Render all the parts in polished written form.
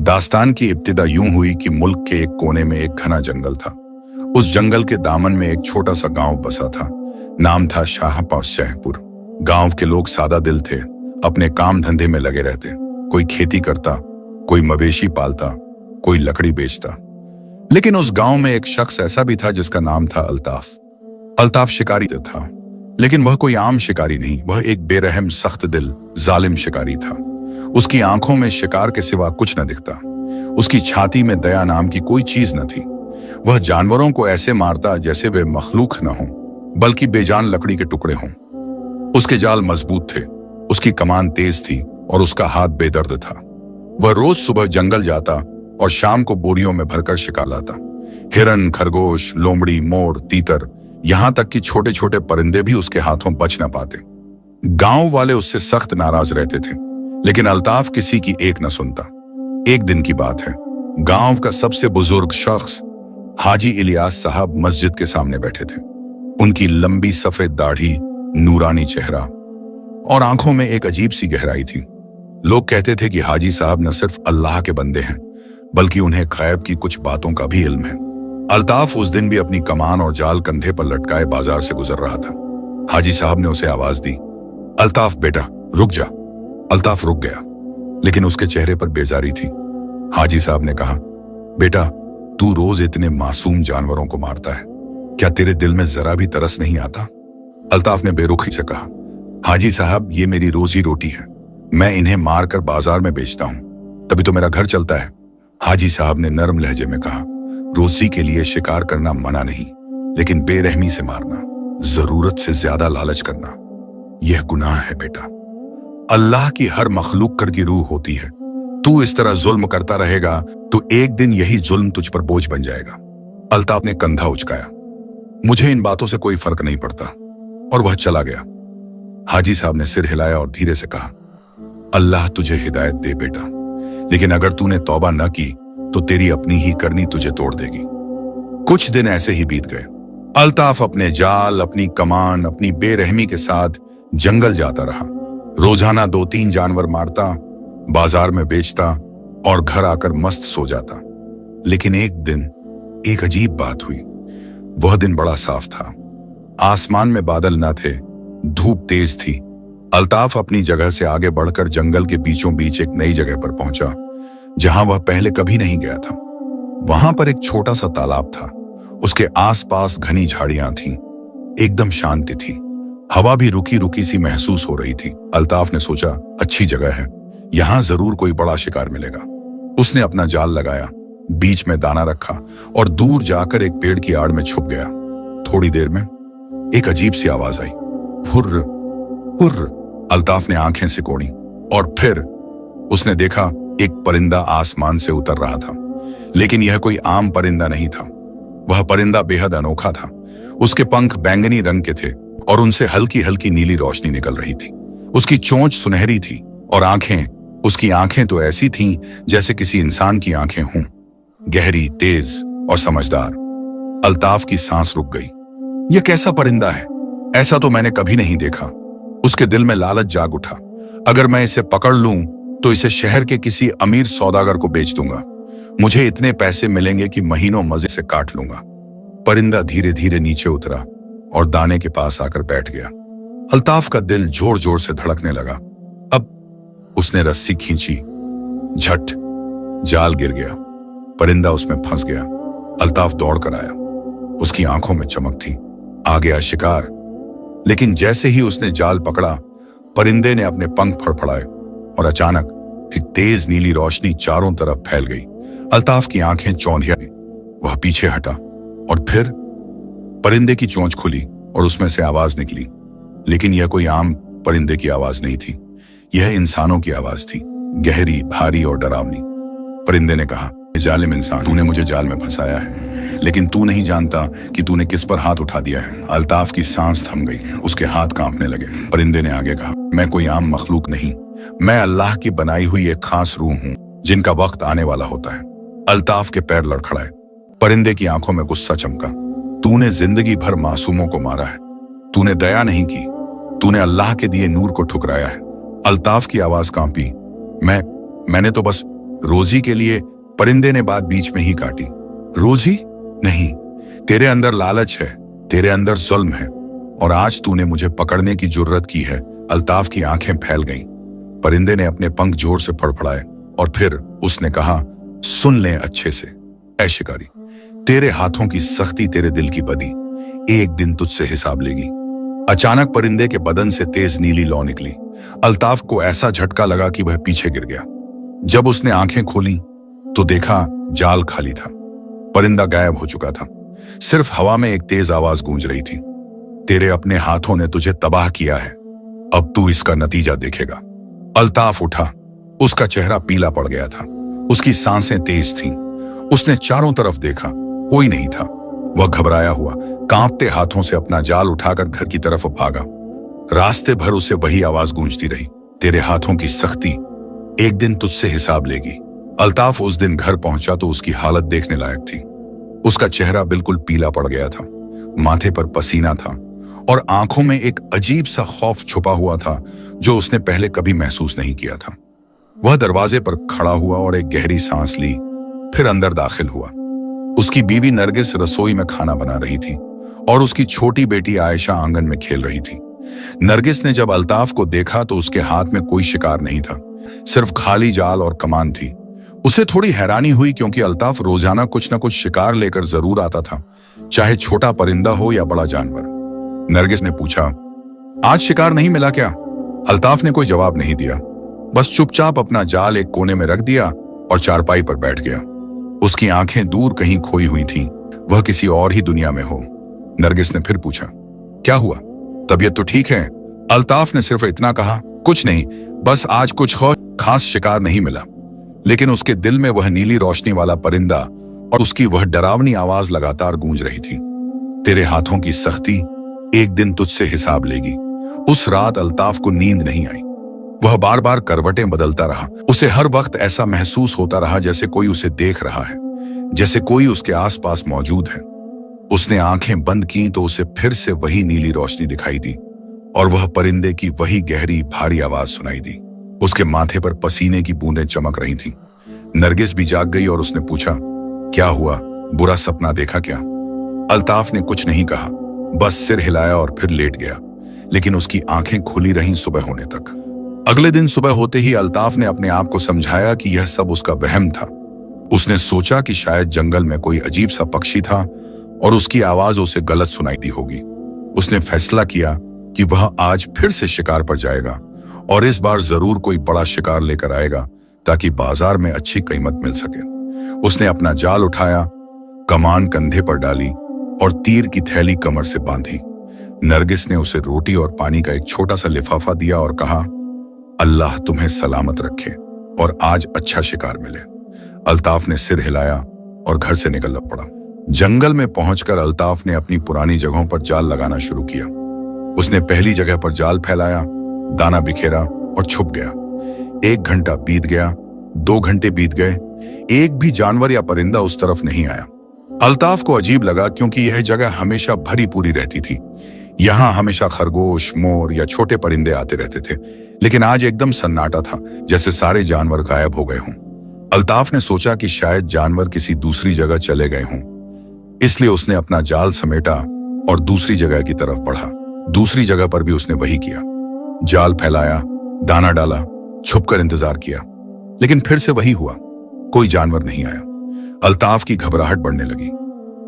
दास्तान की इब्तिदा यूं हुई कि मुल्क के एक कोने में एक घना जंगल था। उस जंगल के दामन में एक छोटा सा गांव बसा था। नाम था शाहपाशहपुर। गांव के लोग सादा दिल थे, अपने काम धंधे में लगे रहते। कोई खेती करता, कोई मवेशी पालता, कोई लकड़ी बेचता। लेकिन उस गांव में एक शख्स ऐसा भी था जिसका नाम था अल्ताफ। अल्ताफ शिकारी था, लेकिन वह कोई आम शिकारी नहीं, वह एक बेरहम, सख्त दिल, जालिम शिकारी था। उसकी आंखों में शिकार के सिवा कुछ न दिखता। उसकी छाती में दया नाम की कोई चीज न थी। वह जानवरों को ऐसे मारता जैसे वे मखलूक न हों, बल्कि बेजान लकड़ी के टुकड़े हों। उसके जाल मजबूत थे, उसकी कमान तेज थी और उसका हाथ बेदर्द था। वह रोज सुबह जंगल जाता और शाम को बोरियों में भरकर शिकार लाता। हिरन, खरगोश, लोमड़ी, मोर, तीतर, यहां तक कि छोटे छोटे परिंदे भी उसके हाथों बच न पाते। गांव वाले उससे सख्त नाराज रहते थे, लेकिन अल्ताफ किसी की एक न सुनता। एक दिन की बात है, गांव का सबसे बुजुर्ग शख्स हाजी इलियास साहब मस्जिद के सामने बैठे थे। उनकी लंबी सफेद दाढ़ी, नूरानी चेहरा और आंखों में एक अजीब सी गहराई थी। लोग कहते थे कि हाजी साहब न सिर्फ अल्लाह के बंदे हैं, बल्कि उन्हें गैब की कुछ बातों का भी इल्म है। अल्ताफ उस दिन भी अपनी कमान और जाल कंधे पर लटकाए बाजार से गुजर रहा था। हाजी साहब ने उसे आवाज दी, अल्ताफ बेटा रुक जा। अल्ताफ रुक गया, लेकिन उसके चेहरे पर बेजारी थी। हाजी साहब ने कहा, बेटा तू रोज इतने मासूम जानवरों को मारता है, क्या तेरे दिल में जरा भी तरस नहीं आता? अल्ताफ ने बेरुखी से कहा, हाजी साहब ये मेरी रोजी रोटी है, मैं इन्हें मारकर बाजार में बेचता हूं, तभी तो मेरा घर चलता है। हाजी साहब ने नरम लहजे में कहा, रोजी के लिए शिकार करना मना नहीं, लेकिन बेरहमी से मारना, जरूरत से ज्यादा लालच करना, यह गुनाह है बेटा। अल्लाह की हर मखलूक की रूह होती है। तू इस तरह जुल्म करता रहेगा तो एक दिन यही जुल्म तुझ पर बोझ बन जाएगा। अल्ताफ ने कंधा उचकाया, मुझे इन बातों से कोई फर्क नहीं पड़ता, और वह चला गया। हाजी साहब ने सिर हिलाया और धीरे से कहा, अल्लाह तुझे हिदायत दे बेटा, लेकिन अगर तूने तौबा न की तो तेरी अपनी ही करनी तुझे तोड़ देगी। कुछ दिन ऐसे ही बीत गए। अल्ताफ अपने जाल, अपनी कमान, अपनी बेरहमी के साथ जंगल जाता रहा। रोजाना 2-3 जानवर मारता, बाजार में बेचता और घर आकर मस्त सो जाता। लेकिन एक दिन एक अजीब बात हुई। वह दिन बड़ा साफ था, आसमान में बादल न थे, धूप तेज थी। अल्ताफ अपनी जगह से आगे बढ़कर जंगल के बीचों बीच एक नई जगह पर पहुंचा, जहां वह पहले कभी नहीं गया था। वहां पर एक छोटा सा तालाब था, उसके आसपास घनी झाड़ियां थीं, एकदम शांति थी। हवा भी रुकी रुकी सी महसूस हो रही थी। अल्ताफ ने सोचा, अच्छी जगह है, यहां जरूर कोई बड़ा शिकार मिलेगा। उसने अपना जाल लगाया, बीच में दाना रखा और दूर जाकर एक पेड़ की आड़ में छुप गया। थोड़ी देर में एक अजीब सी आवाज आई, हुर्र हुर्र। अल्ताफ ने आंखें सिकोड़ी और फिर उसने देखा एक परिंदा आसमान से उतर रहा था। लेकिन यह कोई आम परिंदा नहीं था, वह परिंदा बेहद अनोखा था। उसके पंख बैंगनी रंग के थे और उनसे हल्की हल्की नीली रोशनी निकल रही थी। उसकी चोंच सुनहरी थी और उसकी आंखें तो ऐसी थीं जैसे किसी इंसान की आंखें हों, गहरी, तेज और समझदार। अल्ताफ की सांस रुक गई। यह कैसा परिंदा है? ऐसा तो मैंने कभी नहीं देखा। उसके दिल में लालच जाग उठा, अगर मैं इसे पकड़ लूं तो इसे शहर के किसी अमीर सौदागर को बेच दूंगा। मुझे इतने पैसे मिलेंगे कि महीनों मजे से काट लूंगा। परिंदा धीरे धीरे नीचे उतरा और दाने के पास आकर बैठ गया। अल्ताफ का दिल जोर जोर से धड़कने लगा। अब उसने रस्सी खींची, झट, जाल गिर गया, परिंदा उसमें फंस गया। अल्ताफ दौड़ कर आया, उसकी आंखों में चमक थी, आ गया शिकार। लेकिन जैसे ही उसने जाल पकड़ा, परिंदे ने अपने पंख फड़फड़ाए और अचानक एक तेज नीली रोशनी चारों तरफ फैल गई। अल्ताफ की आंखें चौंधिया गईं। वह पीछे हटा और फिर परिंदे की चोंच खुली और उसमें से आवाज निकली। लेकिन यह कोई आम परिंदे की आवाज नहीं थी, यह इंसानों की आवाज थी, गहरी, भारी और डरावनी। परिंदे ने कहा, जालिम इंसान, तूने मुझे जाल में फंसाया है, लेकिन तू नहीं जानता कि तूने किस पर हाथ उठा दिया है। अल्ताफ की सांस थम गई, उसके हाथ कांपने लगे। परिंदे ने आगे कहा, मैं कोई आम मखलूक नहीं, मैं अल्लाह की बनाई हुई एक खास रूह हूं, जिनका वक्त आने वाला होता है। अल्ताफ के पैर लड़खड़ाए। परिंदे की आंखों में गुस्सा चमका। तूने जिंदगी भर मासूमों को मारा है, तूने दया नहीं की, तूने अल्लाह के दिए नूर को ठुकराया है। अल्ताफ की आवाज कांपी, मैंने तो बस रोजी के लिए? परिंदे ने बात बीच में ही काटी। रोजी? नहीं, तेरे अंदर लालच है, तेरे अंदर जुल्म है, और आज तूने मुझे पकड़ने की जुर्रत की है। अल्ताफ की आंखें फैल गईं। परिंदे ने अपने पंख जोर से फड़फड़ाए और फिर उसने कहा, सुन ले अच्छे से, ऐ शिकारी, तेरे हाथों की सख्ती तेरे दिल की बदी एक दिन तुझसे हिसाब लेगी। अचानक परिंदे के बदन से तेज नीली लौ निकली। अल्ताफ को ऐसा झटका लगा कि वह पीछे गिर गया। जब उसने आंखें खोली तो देखा जाल खाली था। परिंदा गायब हो चुका था। सिर्फ हवा में एक तेज आवाज गूंज रही थी, तेरे अपने हाथों ने तुझे तबाह किया है, अब तू इसका नतीजा देखेगा। अल्ताफ उठा। उसका चेहरा पीला पड़ गया था, उसकी सांसें तेज थीं। उसने चारों तरफ देखा, कोई नहीं था। वह घबराया हुआ कांपते हाथों से अपना जाल उठाकर घर की तरफ भागा। रास्ते भर उसे वही आवाज गूंजती रही, तेरे हाथों की सख्ती एक दिन तुझसे हिसाब लेगी। अल्ताफ उस दिन घर पहुंचा तो उसकी हालत देखने लायक थी। उसका चेहरा बिल्कुल पीला पड़ गया था, माथे पर पसीना था और आंखों में एक अजीब सा खौफ छुपा हुआ था जो उसने पहले कभी महसूस नहीं किया था। वह दरवाजे पर खड़ा हुआ और एक गहरी सांस ली, फिर अंदर दाखिल हुआ। उसकी बीवी नरगिस रसोई में खाना बना रही थी और उसकी छोटी बेटी आयशा आंगन में खेल रही थी। नरगिस ने जब अल्ताफ को देखा तो उसके हाथ में कोई शिकार नहीं था, सिर्फ खाली जाल और कमान थी। उसे थोड़ी हैरानी हुई क्योंकि अल्ताफ रोजाना कुछ न कुछ शिकार लेकर जरूर आता था, चाहे छोटा परिंदा हो या बड़ा जानवर। नरगिस ने पूछा, आज शिकार नहीं मिला क्या? अल्ताफ ने कोई जवाब नहीं दिया, बस चुपचाप अपना जाल एक कोने में रख दिया और चारपाई पर बैठ गया। उसकी आंखें दूर कहीं खोई हुई थीं, वह किसी और ही दुनिया में हो। नरगिस ने फिर पूछा, क्या हुआ, तबीयत तो ठीक है? अल्ताफ ने सिर्फ इतना कहा, कुछ नहीं, बस आज कुछ खास शिकार नहीं मिला। लेकिन उसके दिल में वह नीली रोशनी वाला परिंदा और उसकी वह डरावनी आवाज लगातार गूंज रही थी, तेरे हाथों की सख्ती एक दिन तुझसे हिसाब लेगी। उस रात अल्ताफ को नींद नहीं आई। वह बार बार करवटें बदलता रहा। उसे हर वक्त ऐसा महसूस होता रहा जैसे कोई उसे देख रहा है, जैसे कोई उसके आसपास मौजूद है। उसने आंखें बंद की तो उसे फिर से वही नीली रोशनी दिखाई दी और वह परिंदे की वही गहरी भारी आवाज सुनाई दी। उसके माथे पर पसीने की बूंदें चमक रही थीं। नरगिस भी जाग गई और उसने पूछा, क्या हुआ, बुरा सपना देखा क्या? अल्ताफ ने कुछ नहीं कहा, बस सिर हिलाया और फिर लेट गया। लेकिन उसकी आंखें खुली रहीं सुबह होने तक। अगले दिन सुबह होते ही अल्ताफ ने अपने आप को समझाया कि यह सब उसका वहम था। उसने सोचा कि शायद जंगल में कोई अजीब सा पक्षी था और उसकी आवाज उसे गलत सुनाई दी होगी। उसने फैसला किया कि वह आज फिर से शिकार पर जाएगा और इस बार जरूर कोई बड़ा शिकार लेकर आएगा ताकि बाजार में अच्छी कीमत मिल सके। उसने अपना जाल उठाया, कमान कंधे पर डाली और तीर की थैली कमर से बांधी। नरगिस ने उसे रोटी और पानी का एक छोटा सा लिफाफा दिया और कहा, अल्लाह तुम्हें सलामत रखे और आज अच्छा शिकार मिले। अल्ताफ ने सिर हिलाया और घर से निकलना पड़ा। जंगल में पहुंचकर अल्ताफ ने अपनी पुरानी जगहों पर जाल लगाना शुरू किया। उसने पहली जगह पर जाल फैलाया, दाना बिखेरा और छुप गया। 1 घंटा बीत गया, 2 घंटे बीत गए, एक भी जानवर या परिंदा उस तरफ नहीं आया। अल्ताफ को अजीब लगा क्योंकि यह जगह हमेशा भरी पूरी रहती थी। यहाँ हमेशा खरगोश, मोर या छोटे परिंदे आते रहते थे, लेकिन आज एकदम सन्नाटा था, जैसे सारे जानवर गायब हो गए हों। अल्ताफ ने सोचा कि शायद जानवर किसी दूसरी जगह चले गए हों, इसलिए उसने अपना जाल समेटा और दूसरी जगह की तरफ बढ़ा। दूसरी जगह पर भी उसने वही किया, जाल फैलाया, दाना डाला, छुपकर इंतजार किया, लेकिन फिर से वही हुआ, कोई जानवर नहीं आया। अल्ताफ की घबराहट बढ़ने लगी।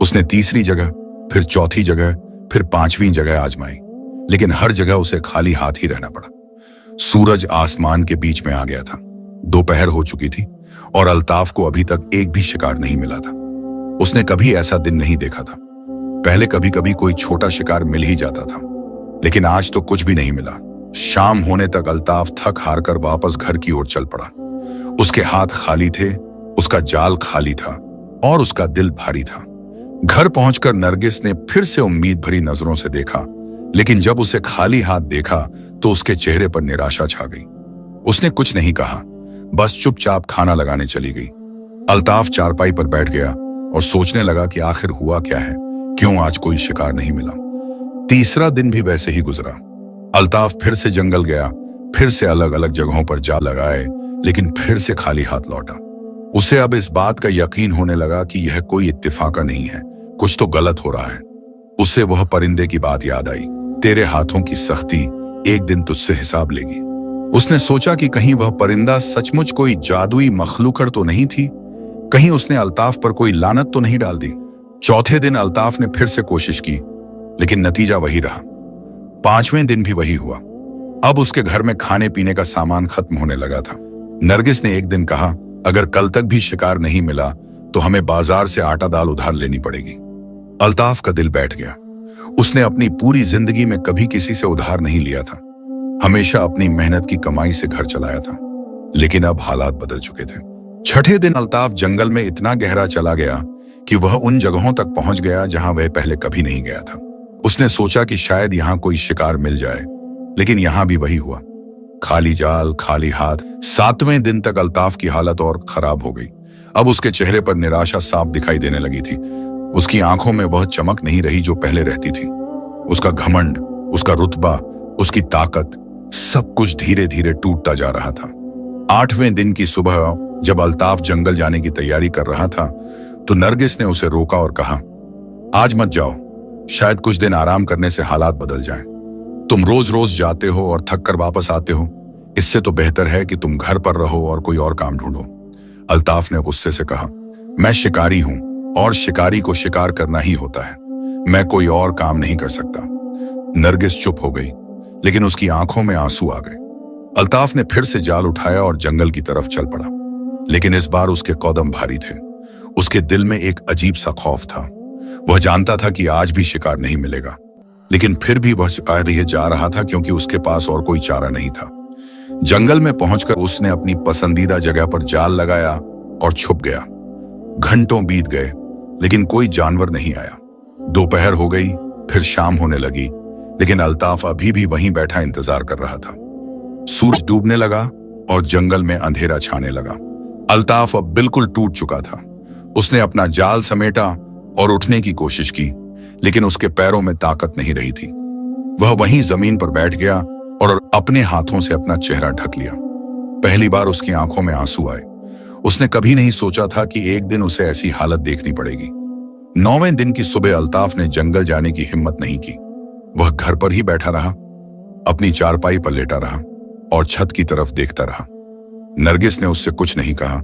उसने तीसरी जगह, फिर चौथी जगह, फिर 5वीं जगह आजमाई, लेकिन हर जगह उसे खाली हाथ ही रहना पड़ा। सूरज आसमान के बीच में आ गया था। दोपहर हो चुकी थी और अल्ताफ को अभी तक एक भी शिकार नहीं मिला था। उसने कभी ऐसा दिन नहीं देखा था। पहले कभी कभी कोई छोटा शिकार मिल ही जाता था, लेकिन आज तो कुछ भी नहीं मिला। शाम होने तक अल्ताफ थक हार कर वापस घर की ओर चल पड़ा। उसके हाथ खाली थे, उसका जाल खाली था और उसका दिल भारी था। घर पहुंचकर नरगिस ने फिर से उम्मीद भरी नजरों से देखा, लेकिन जब उसे खाली हाथ देखा तो उसके चेहरे पर निराशा छा गई। उसने कुछ नहीं कहा, बस चुपचाप खाना लगाने चली गई। अल्ताफ चारपाई पर बैठ गया और सोचने लगा कि आखिर हुआ क्या है, क्यों आज कोई शिकार नहीं मिला। तीसरा दिन भी वैसे ही गुजरा। अल्ताफ फिर से जंगल गया, फिर से अलग अलग जगहों पर जाल लगाए, लेकिन फिर से खाली हाथ लौटा। उसे अब इस बात का यकीन होने लगा कि यह कोई इत्तेफाका नहीं है, कुछ तो गलत हो रहा है। उसे वह परिंदे की बात याद आई, तेरे हाथों की सख्ती एक दिन तुझसे हिसाब लेगी। उसने सोचा कि कहीं वह परिंदा सचमुच कोई जादुई मखलूकड़ तो नहीं थी, कहीं उसने अल्ताफ पर कोई लानत तो नहीं डाल दी। चौथे दिन अल्ताफ ने फिर से कोशिश की, लेकिन नतीजा वही रहा। पांचवें दिन भी वही हुआ। अब उसके घर में खाने पीने का सामान खत्म होने लगा था। नरगिस ने एक दिन कहा, अगर कल तक भी शिकार नहीं मिला तो हमें बाजार से आटा दाल उधार लेनी पड़ेगी। अल्ताफ का दिल बैठ गया। उसने अपनी पूरी जिंदगी में कभी किसी से उधार नहीं लिया था, हमेशा अपनी मेहनत की कमाई से घर चलाया था। लेकिन अब हालात बदल चुके थे। छठे दिन अल्ताफ जंगल में इतना गहरा चला गया कि वह उन जगहों तक पहुंच गया जहां वह पहले कभी नहीं गया था। उसने सोचा कि शायद यहां कोई शिकार मिल जाए, लेकिन यहां भी वही हुआ, खाली जाल, खाली हाथ। सातवें दिन तक अल्ताफ की हालत और खराब हो गई। अब उसके चेहरे पर निराशा साफ दिखाई देने लगी थी। उसकी आंखों में वह चमक नहीं रही जो पहले रहती थी। उसका घमंड, उसका रुतबा, उसकी ताकत, सब कुछ धीरे धीरे टूटता जा रहा था। आठवें दिन की सुबह जब अल्ताफ जंगल जाने की तैयारी कर रहा था तो नरगिस ने उसे रोका और कहा, आज मत जाओ, शायद कुछ दिन आराम करने से हालात बदल जाएं। तुम रोज रोज जाते हो और थक कर वापस आते हो, इससे तो बेहतर है कि तुम घर पर रहो और कोई और काम ढूंढो। अल्ताफ ने गुस्से से कहा, मैं शिकारी हूं और शिकारी को शिकार करना ही होता है, मैं कोई और काम नहीं कर सकता। नरगिस चुप हो गई, लेकिन उसकी आंखों में आंसू आ गए। अल्ताफ ने फिर से जाल उठाया और जंगल की तरफ चल पड़ा, लेकिन इस बार उसके कदम भारी थे। उसके दिल में एक अजीब सा खौफ था। वह जानता था कि आज भी शिकार नहीं मिलेगा, लेकिन फिर भी वह शिकार लिए जा रहा था क्योंकि उसके पास और कोई चारा नहीं था। जंगल में पहुंचकर उसने अपनी पसंदीदा जगह पर जाल लगाया और छुप गया। घंटों बीत गए, लेकिन कोई जानवर नहीं आया। दोपहर हो गई, फिर शाम होने लगी, लेकिन अल्ताफ अभी भी वहीं बैठा इंतजार कर रहा था। सूरज डूबने लगा और जंगल में अंधेरा छाने लगा। अल्ताफ अब बिल्कुल टूट चुका था। उसने अपना जाल समेटा और उठने की कोशिश की, लेकिन उसके पैरों में ताकत नहीं रही थी। वह वहीं जमीन पर बैठ गया और अपने हाथों से अपना चेहरा ढक लिया। पहली बार उसकी आंखों में आंसू आए। उसने कभी नहीं सोचा था कि एक दिन उसे ऐसी हालत देखनी पड़ेगी। 9वें दिन की सुबह अल्ताफ ने जंगल जाने की हिम्मत नहीं की। वह घर पर ही बैठा रहा, अपनी चारपाई पर लेटा रहा और छत की तरफ देखता रहा। नरगिस ने उससे कुछ नहीं कहा,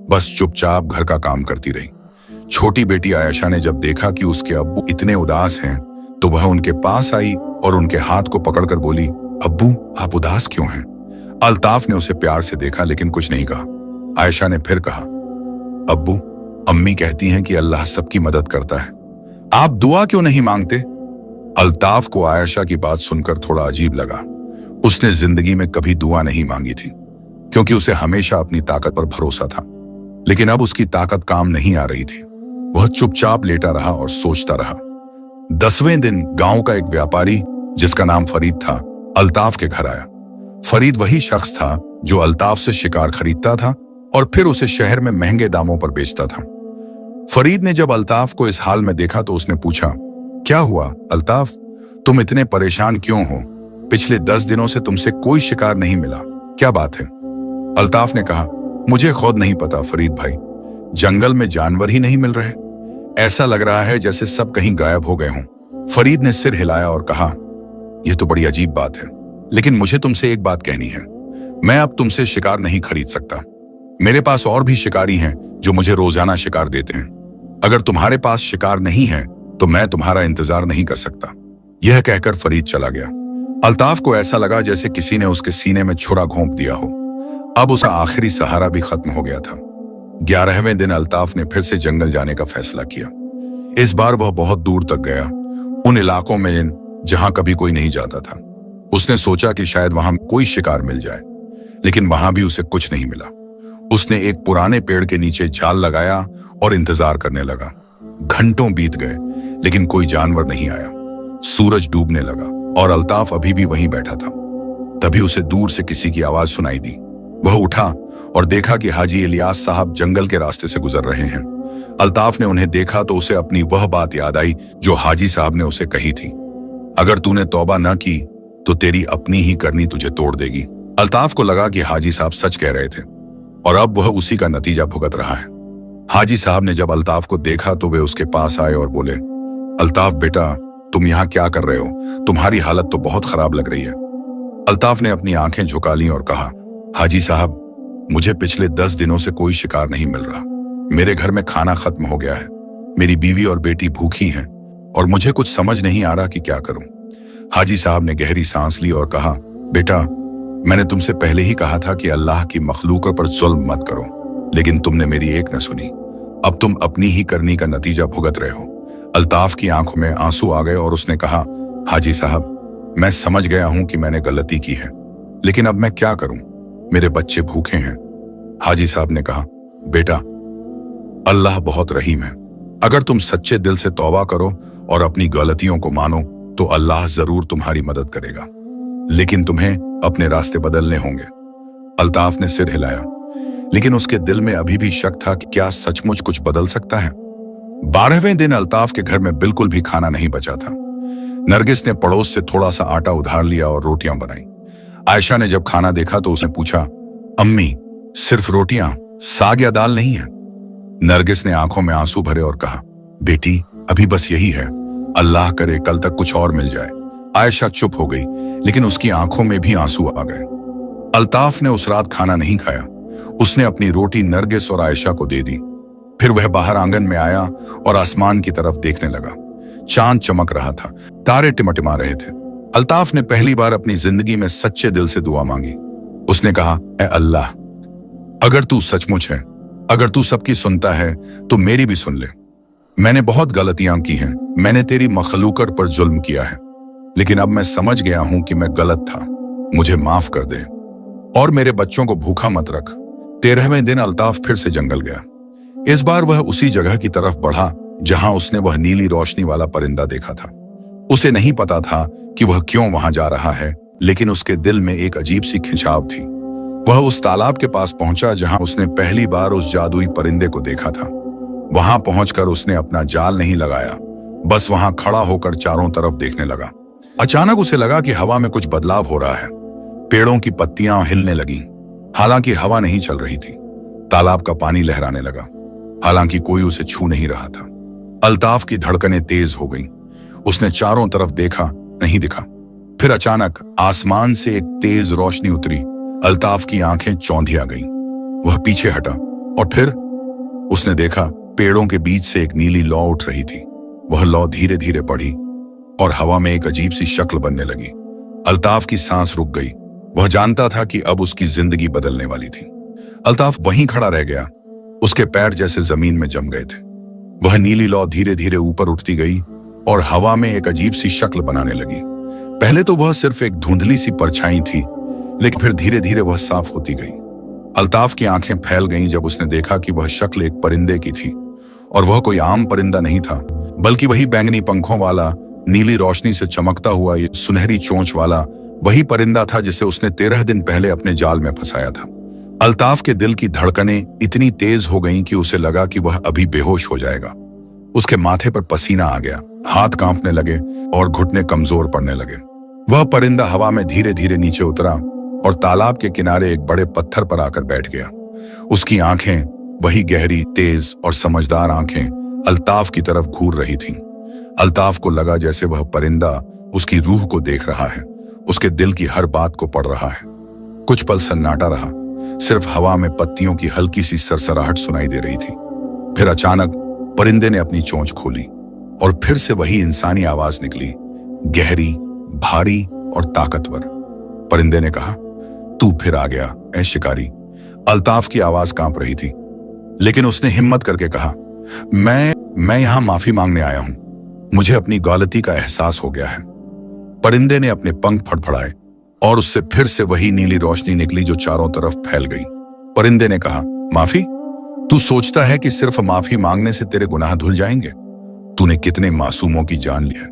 बस चुपचाप घर का काम करती रही। छोटी बेटी आयशा ने जब देखा कि उसके अब्बू इतने उदास हैं, तो वह उनके पास आई और उनके हाथ को पकड़कर बोली, अब्बू आप उदास क्यों हैं? अल्ताफ ने उसे प्यार से देखा, लेकिन कुछ नहीं कहा। आयशा ने फिर कहा, अब्बू, अम्मी कहती हैं कि अल्लाह सबकी मदद करता है, आप दुआ क्यों नहीं मांगते? अल्ताफ को आयशा की बात सुनकर थोड़ा अजीब लगा। उसने जिंदगी में कभी दुआ नहीं मांगी थी, क्योंकि उसे हमेशा अपनी ताकत पर भरोसा था। लेकिन अब उसकी ताकत काम नहीं आ रही थी। वह चुपचाप लेटा रहा और सोचता रहा। 10वें दिन गांव का एक व्यापारी जिसका नाम फरीद था, अल्ताफ के घर आया। फरीद वही शख्स था जो अल्ताफ से शिकार खरीदता था और फिर उसे शहर में महंगे दामों पर बेचता था। फरीद ने जब अल्ताफ को इस हाल में देखा तो उसने पूछा, क्या हुआ अल्ताफ, तुम इतने परेशान क्यों हो? पिछले 10 दिनों से तुमसे कोई शिकार नहीं मिला, क्या बात है? अल्ताफ ने कहा, मुझे खुद नहीं पता फरीद भाई, जंगल में जानवर ही नहीं मिल रहे। ऐसा लग रहा है जैसे सब कहीं गायब हो गए हों। फरीद ने सिर हिलाया और कहा, यह तो बड़ी अजीब बात है, लेकिन मुझे तुमसे एक बात कहनी है। मैं अब तुमसे शिकार नहीं खरीद सकता। मेरे पास और भी शिकारी हैं जो मुझे रोजाना शिकार देते हैं। अगर तुम्हारे पास शिकार नहीं है तो मैं तुम्हारा इंतजार नहीं कर सकता। यह कहकर फरीद चला गया। अल्ताफ को ऐसा लगा जैसे किसी ने उसके सीने में छुरा घोंप दिया हो। अब उसका आखिरी सहारा भी खत्म हो गया था। 11वें दिन अल्ताफ ने फिर से जंगल जाने का फैसला किया। इस बार वह बहुत दूर तक गया, उन इलाकों में जहां कभी कोई नहीं जाता था। उसने सोचा कि शायद वहां कोई शिकार मिल जाए, लेकिन वहां भी उसे कुछ नहीं मिला। उसने एक पुराने पेड़ के नीचे जाल लगाया और इंतजार करने लगा। घंटों बीत गए, लेकिन कोई जानवर नहीं आया। सूरज डूबने लगा और अल्ताफ अभी भी वहीं बैठा था। तभी उसे दूर से किसी की आवाज सुनाई दी। वह उठा और देखा कि हाजी इलियास साहब जंगल के रास्ते से गुजर रहे हैं। अल्ताफ ने उन्हें देखा तो उसे अपनी वह बात याद आई जो हाजी साहब ने उसे कही थी, अगर तूने तौबा न की तो तेरी अपनी ही करनी तुझे तोड़ देगी। अल्ताफ को लगा कि हाजी साहब सच कह रहे थे। और अब वह उसी का नतीजा भुगत रहा है। हाजी साहब ने जब अल्ताफ को देखा तो वे उसके पास आए और बोले, अल्ताफ बेटा, तुम यहाँ क्या कर रहे हो? तुम्हारी हालत तो बहुत खराब लग रही है। अल्ताफ ने अपनी आंखें झुका ली और कहा, हाजी साहब, मुझे पिछले 10 दिनों से कोई शिकार नहीं मिल रहा। मेरे घर में खाना खत्म हो गया है, मेरी बीवी और बेटी भूखी हैं और मुझे कुछ समझ नहीं आ रहा कि क्या करूं। हाजी साहब ने गहरी सांस ली और कहा, बेटा, मैंने तुमसे पहले ही कहा था कि अल्लाह की मखलूकों पर जुल्म मत करो, लेकिन तुमने मेरी एक न सुनी। अब तुम अपनी ही करनी का नतीजा भुगत रहे हो। अल्ताफ की आंखों में आंसू आ गए और उसने कहा, हाजी साहब, मैं समझ गया हूं कि मैंने गलती की है, लेकिन अब मैं क्या करूं? मेरे बच्चे भूखे हैं। हाजी साहब ने कहा, बेटा, अल्लाह बहुत रहीम है। अगर तुम सच्चे दिल से तौबा करो और अपनी गलतियों को मानो तो अल्लाह जरूर तुम्हारी मदद करेगा, लेकिन तुम्हें अपने रास्ते बदलने होंगे। अल्ताफ ने सिर हिलाया, लेकिन उसके दिल में अभी भी शक था कि क्या सचमुच कुछ बदल सकता है। 12वें दिन अल्ताफ के घर में बिल्कुल भी खाना नहीं बचा था। नरगिस ने पड़ोस से थोड़ा सा आटा उधार लिया और रोटियां बनाई। आयशा ने जब खाना देखा तो उसने पूछा, अम्मी, सिर्फ रोटियां, साग या दाल नहीं है? नरगिस ने आंखों में आंसू भरे और कहा, बेटी, अभी बस यही है, अल्लाह करे कल तक कुछ और मिल जाए। आयशा चुप हो गई, लेकिन उसकी आंखों में भी आंसू आ गए। अल्ताफ ने उस रात खाना नहीं खाया। उसने अपनी रोटी नरगिस और आयशा को दे दी। फिर वह बाहर आंगन में आया और आसमान की तरफ देखने लगा। चांद चमक रहा था, तारे टिमटिमा रहे थे। अल्ताफ ने पहली बार अपनी जिंदगी में सच्चे दिल से दुआ मांगी। उसने कहा, ए अल्लाह, अगर तू सचमुच है, अगर तू सबकी सुनता है तो मेरी भी सुन ले। मैंने बहुत गलतियां की हैं, मैंने तेरी मखलूकत पर जुल्म किया है, लेकिन अब मैं समझ गया हूं कि मैं गलत था। मुझे माफ कर दे और मेरे बच्चों को भूखा मत रख। 13वें दिन अल्ताफ फिर से जंगल गया। इस बार वह उसी जगह की तरफ बढ़ा जहां उसने वह नीली रोशनी वाला परिंदा देखा था। उसे नहीं पता था कि वह क्यों वहां जा रहा है, लेकिन उसके दिल में एक अजीब सी खिंचाव थी। वह उस तालाब के पास पहुंचा जहां उसने पहली बार उस जादुई परिंदे को देखा था। वहां पहुंचकर उसने अपना जाल नहीं लगाया, बस वहां खड़ा होकर चारों तरफ देखने लगा। अचानक उसे लगा कि हवा में कुछ बदलाव हो रहा है। पेड़ों की पत्तियां हिलने लगीं, हालांकि हवा नहीं चल रही थी। तालाब का पानी लहराने लगा, हालांकि कोई उसे छू नहीं रहा था। अल्ताफ की धड़कनें तेज हो गईं। उसने चारों तरफ देखा, नहीं दिखा। फिर अचानक आसमान से एक तेज रोशनी उतरी। अल्ताफ की आंखें चौंधिया गईं। वह पीछे हटा और फिर उसने देखा पेड़ों के बीच से एक नीली लौ उठ रही थी। वह लौ धीरे धीरे बढ़ी और हवा में एक अजीब सी शक्ल बनने लगी। अल्ताफ की सांस रुक गई। वह जानता था कि अब उसकी जिंदगी बदलने वाली थी। अल्ताफ वहीं खड़ा रह गया। उसके पैर जैसे जमीन में जम गए थे। वह नीली लौ धीरे धीरे ऊपर उठती गई और हवा में एक अजीब सी शक्ल बनाने लगी। पहले तो वह सिर्फ एक धुंधली सी परछाई थी, लेकिन फिर धीरे धीरे वह साफ होती गई। अल्ताफ की आंखें फैल गईं जब उसने देखा कि वह शक्ल एक परिंदे की थी, और वह कोई आम परिंदा नहीं था, बल्कि वही बैंगनी पंखों वाला, नीली रोशनी से चमकता हुआ, ये सुनहरी चोंच वाला वही परिंदा था जिसे उसने 13 दिन पहले अपने जाल में फंसाया था। अल्ताफ के दिल की धड़कनें इतनी तेज हो गईं कि उसे लगा कि वह अभी बेहोश हो जाएगा। उसके माथे पर पसीना आ गया, हाथ कांपने लगे और घुटने कमजोर पड़ने लगे। वह परिंदा हवा में धीरे धीरे नीचे उतरा और तालाब के किनारे एक बड़े पत्थर पर आकर बैठ गया। उसकी आंखें, वही गहरी, तेज और समझदार आंखें, अल्ताफ की तरफ घूर रही थीं। अल्ताफ को लगा जैसे वह परिंदा उसकी रूह को देख रहा है, उसके दिल की हर बात को पढ़ रहा है। कुछ पल सन्नाटा रहा, सिर्फ हवा में पत्तियों की हल्की सी सरसराहट सुनाई दे रही थी। फिर अचानक परिंदे ने अपनी चोंच खोली और फिर से वही इंसानी आवाज निकली, गहरी, भारी और ताकतवर। परिंदे ने कहा, तू फिर आ गया ऐ शिकारी। अल्ताफ की आवाज कांप रही थी, लेकिन उसने हिम्मत करके कहा, मैं यहां माफी मांगने आया हूं। मुझे अपनी गलती का एहसास हो गया है। परिंदे ने अपने पंख फड़फड़ाए और उससे फिर से वही नीली रोशनी निकली जो चारों तरफ फैल गई। परिंदे ने कहा, माफी? तू सोचता है कि सिर्फ माफी मांगने से तेरे गुनाह धुल जाएंगे? तूने कितने मासूमों की जान ली है,